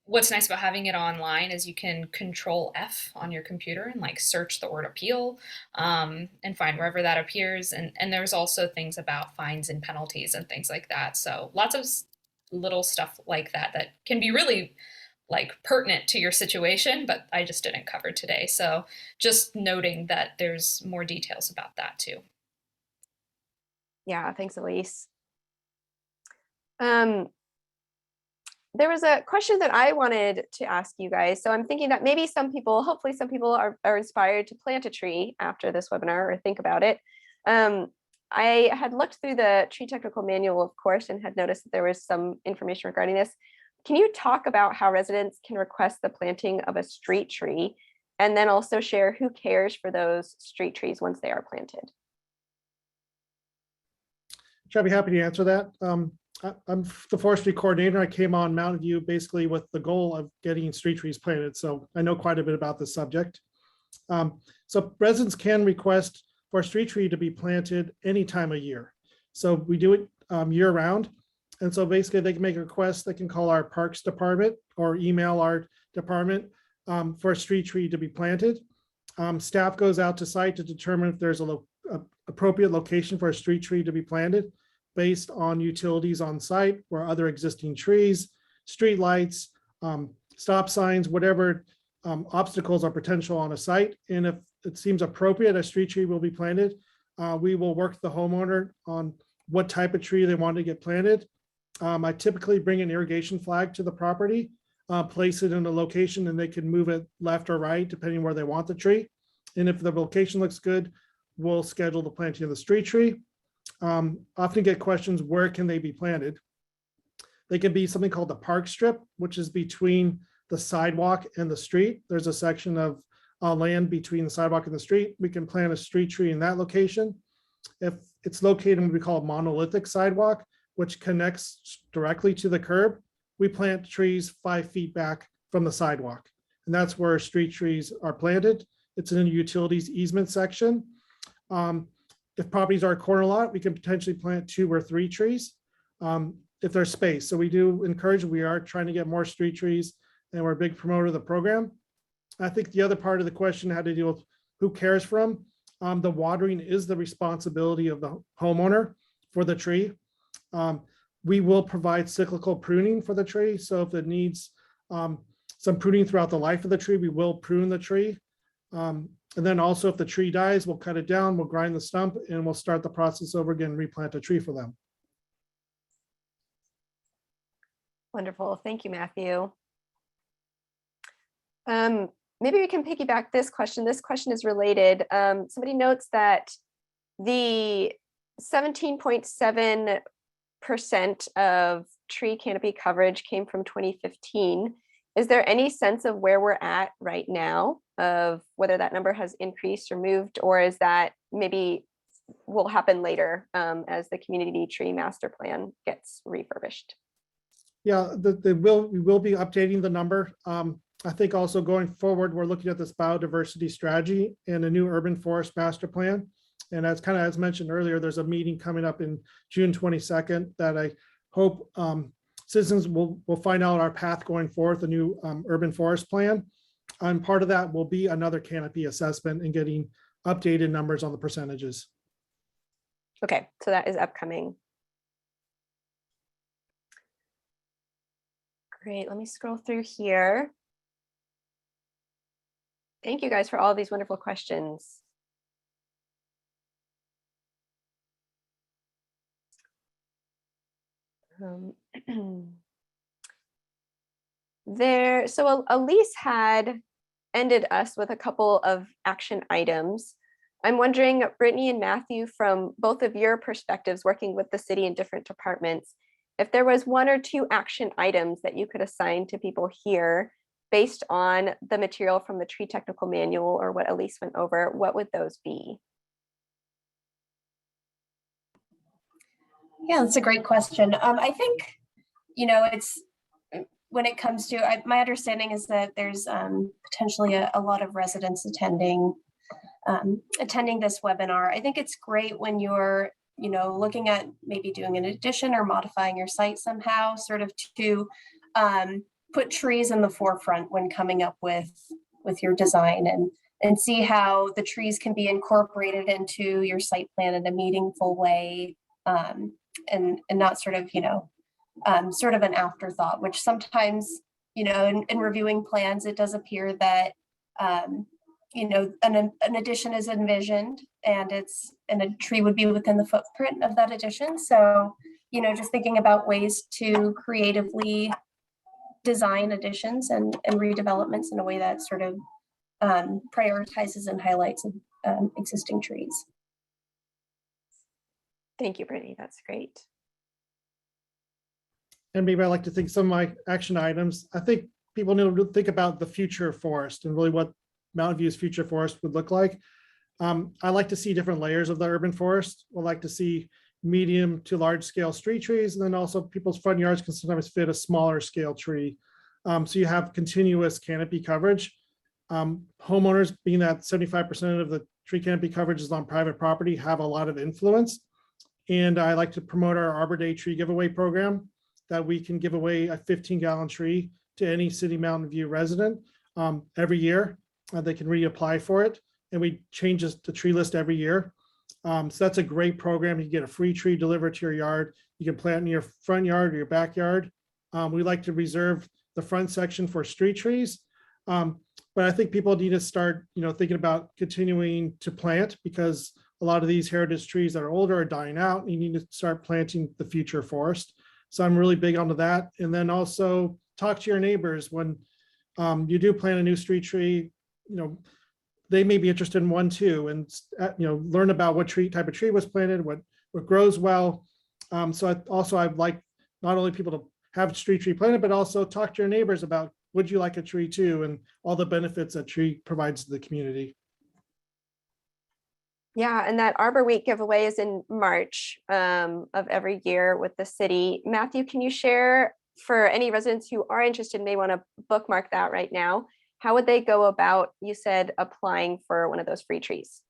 What's nice about having it online is you can Control F on your computer and search the word appeal and find wherever that appears. And there's also things about fines and penalties and things like that. So lots of little stuff like that can be really pertinent to your situation, but I just didn't cover today. So just noting that there's more details about that too. Yeah, thanks, Elise. There was a question that I wanted to ask you guys. So I'm thinking that maybe hopefully some people are inspired to plant a tree after this webinar or think about it. I had looked through the tree technical manual, of course, and had noticed that there was some information regarding this. Can you talk about how residents can request the planting of a street tree, and then also share who cares for those street trees once they are planted? I'd be happy to answer that. I'm the forestry coordinator. I came on Mountain View basically with the goal of getting street trees planted, so I know quite a bit about this subject. So residents can request for a street tree to be planted any time of year. So we do it year round. And so basically they can make a request. They can call our parks department or email our department for a street tree to be planted. Staff goes out to site to determine if there's an appropriate location for a street tree to be planted based on utilities on site or other existing trees, street lights, stop signs, whatever obstacles are potential on a site. And if it seems appropriate, a street tree will be planted. We will work with the homeowner on what type of tree they want to get planted. I typically bring an irrigation flag to the property, place it in a location, and they can move it left or right, depending where they want the tree. And if the location looks good, we'll schedule the planting of the street tree. Often get questions, where can they be planted? They can be something called the park strip, which is between the sidewalk and the street. There's a section of land between the sidewalk and the street. We can plant a street tree in that location. If it's located in what we call a monolithic sidewalk, which connects directly to the curb, we plant trees 5 feet back from the sidewalk. And that's where street trees are planted. It's in a utilities easement section. If properties are a corner lot, we can potentially plant 2 or 3 trees if there's space. So we do encourage, we are trying to get more street trees, and we're a big promoter of the program. I think the other part of the question had to do with who cares for them. The watering is the responsibility of the homeowner for the tree. We will provide cyclical pruning for the tree. So if it needs some pruning throughout the life of the tree, we will prune the tree. And then also if the tree dies, we'll cut it down, we'll grind the stump, and we'll start the process over again, replant a tree for them. Wonderful. Thank you, Matthew. Maybe we can piggyback this question. This question is related. Somebody notes that the 17.7% of tree canopy coverage came from 2015. Is there any sense of where we're at right now, of whether that number has increased or moved, or is that maybe will happen later as the community tree master plan gets refurbished? Yeah, we will be updating the number. I think also going forward, we're looking at this biodiversity strategy and a new urban forest master plan. And as mentioned earlier, there's a meeting coming up in June 22nd that I hope citizens will find out our path going forth, a new urban forest plan. And part of that will be another canopy assessment and getting updated numbers on the percentages. Okay, so that is upcoming. Great, let me scroll through here. Thank you guys for all of these wonderful questions. So Elise had ended us with a couple of action items. I'm wondering, Brittany and Matthew, from both of your perspectives working with the city in different departments, if there was 1 or 2 action items that you could assign to people here based on the material from the tree technical manual or what Elise went over, what would those be? Yeah, that's a great question. I think, it's when it comes to, my understanding is that there's potentially a lot of residents attending this webinar. I think it's great when you're, looking at maybe doing an addition or modifying your site somehow, sort of to put trees in the forefront when coming up with your design, and see how the trees can be incorporated into your site plan in a meaningful way, and not sort of, sort of an afterthought, which sometimes, in reviewing plans, it does appear that, an addition is envisioned and a tree would be within the footprint of that addition. So, just thinking about ways to creatively design additions and redevelopments in a way that sort of prioritizes and highlights existing trees. Thank you, Brittany. That's great. And maybe I like to think some of my action items. I think people need to think about the future forest and really what Mountain View's future forest would look like. I like to see different layers of the urban forest. I like to see medium to large scale street trees, and then also people's front yards can sometimes fit a smaller scale tree. So you have continuous canopy coverage. Homeowners, being that 75% of the tree canopy coverage is on private property, have a lot of influence. And I like to promote our Arbor Day tree giveaway program, that we can give away a 15-gallon tree to any City Mountain View resident every year. They can reapply for it, and we change the tree list every year. So that's a great program. You get a free tree delivered to your yard. You can plant in your front yard or your backyard. We like to reserve the front section for street trees. But I think people need to start, thinking about continuing to plant, because a lot of these heritage trees that are older are dying out. You need to start planting the future forest. So I'm really big onto that. And then also talk to your neighbors when you do plant a new street tree. They may be interested in one too, and learn about what type of tree was planted, what grows well. So I'd like not only people to have a street tree planted, but also talk to your neighbors about, would you like a tree too, and all the benefits that tree provides to the community. Yeah, and that Arbor Week giveaway is in March of every year with the city. Matthew, can you share, for any residents who are interested, may want to bookmark that right now, how would they go about, you said, applying for one of those free trees?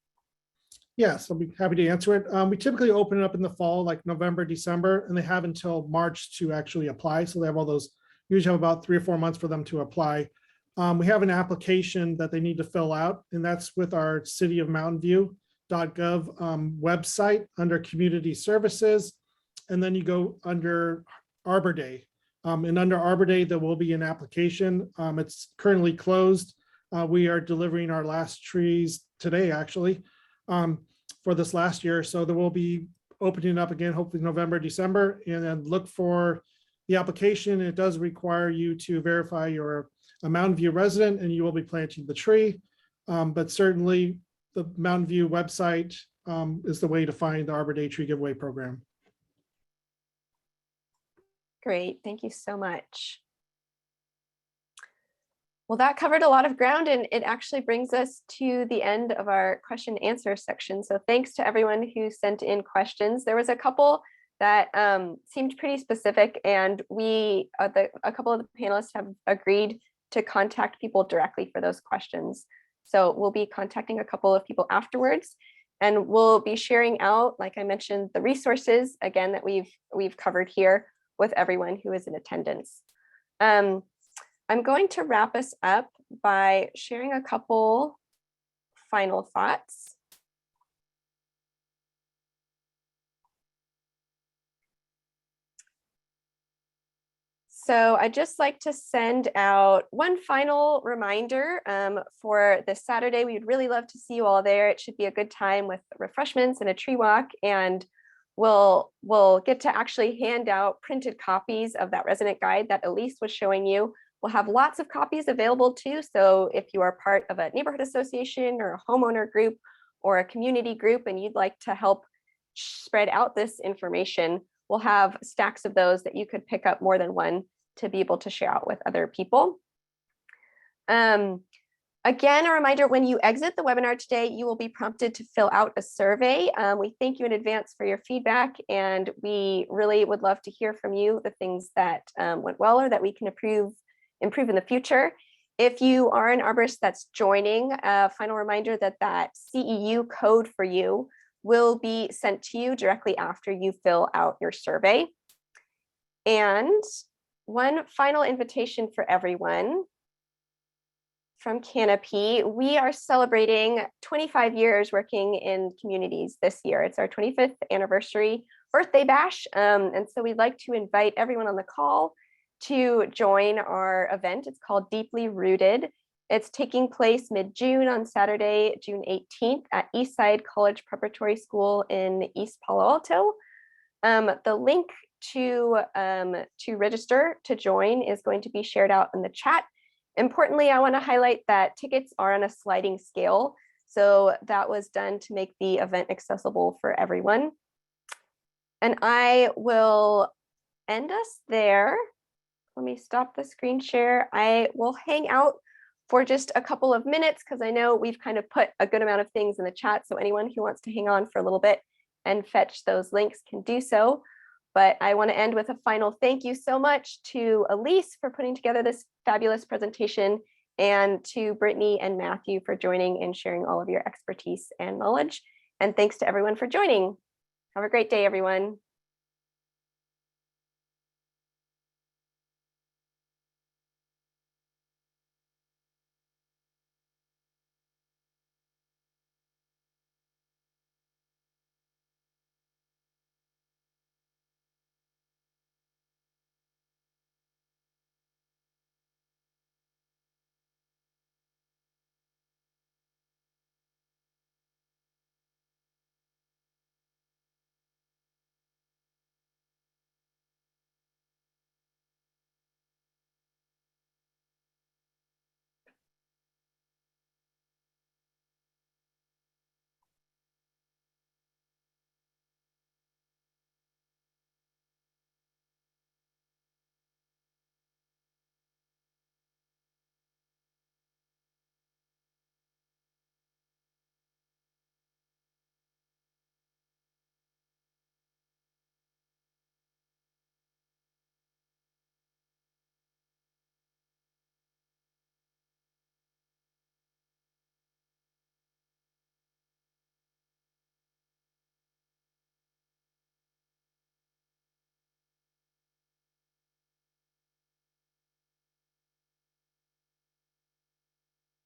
Yes, I'll be happy to answer it. We typically open it up in the fall, like November, December, and they have until March to actually apply. So they have all those, usually have about 3 or 4 months for them to apply. We have an application that they need to fill out, and that's with our City of Mountain View.gov website under Community Services. And then you go under Arbor Day. And under Arbor Day, there will be an application. It's currently closed. We are delivering our last trees today, actually, for this last year. So there will be opening up again, hopefully November, December, and then look for the application. It does require you to verify you're a Mountain View resident and you will be planting the tree. But certainly the Mountain View website is the way to find the Arbor Day tree giveaway program. Great, thank you so much. Well, that covered a lot of ground, and it actually brings us to the end of our question and answer section. So thanks to everyone who sent in questions. There was a couple that seemed pretty specific, and a couple of the panelists have agreed to contact people directly for those questions. So we'll be contacting a couple of people afterwards, and we'll be sharing out, like I mentioned, the resources again that we've covered here with everyone who is in attendance. I'm going to wrap us up by sharing a couple final thoughts. So I'd just like to send out one final reminder for this Saturday. We'd really love to see you all there. It should be a good time with refreshments and a tree walk, and we'll get to actually hand out printed copies of that resident guide that Elise was showing you. We'll have lots of copies available too. So if you are part of a neighborhood association or a homeowner group or a community group and you'd like to help spread out this information, we'll have stacks of those that you could pick up more than one to be able to share out with other people. Again, a reminder, when you exit the webinar today, you will be prompted to fill out a survey. We thank you in advance for your feedback, and we really would love to hear from you the things that went well or that we can improve in the future. If you are an arborist that's joining, a final reminder that CEU code for you will be sent to you directly after you fill out your survey. And one final invitation for everyone from Canopy. We are celebrating 25 years working in communities this year. It's our 25th anniversary birthday bash. And so we'd like to invite everyone on the call to join our event. It's called Deeply Rooted. It's taking place mid-June on Saturday, June 18th at Eastside College Preparatory School in East Palo Alto. The link to register to join is going to be shared out in the chat. Importantly, I want to highlight that tickets are on a sliding scale. So that was done to make the event accessible for everyone. And I will end us there. Let me stop the screen share. I will hang out for just a couple of minutes because I know we've kind of put a good amount of things in the chat. So anyone who wants to hang on for a little bit and fetch those links can do so. But I want to end with a final thank you so much to Elise for putting together this fabulous presentation, and to Brittany and Matthew for joining and sharing all of your expertise and knowledge. And thanks to everyone for joining. Have a great day, everyone.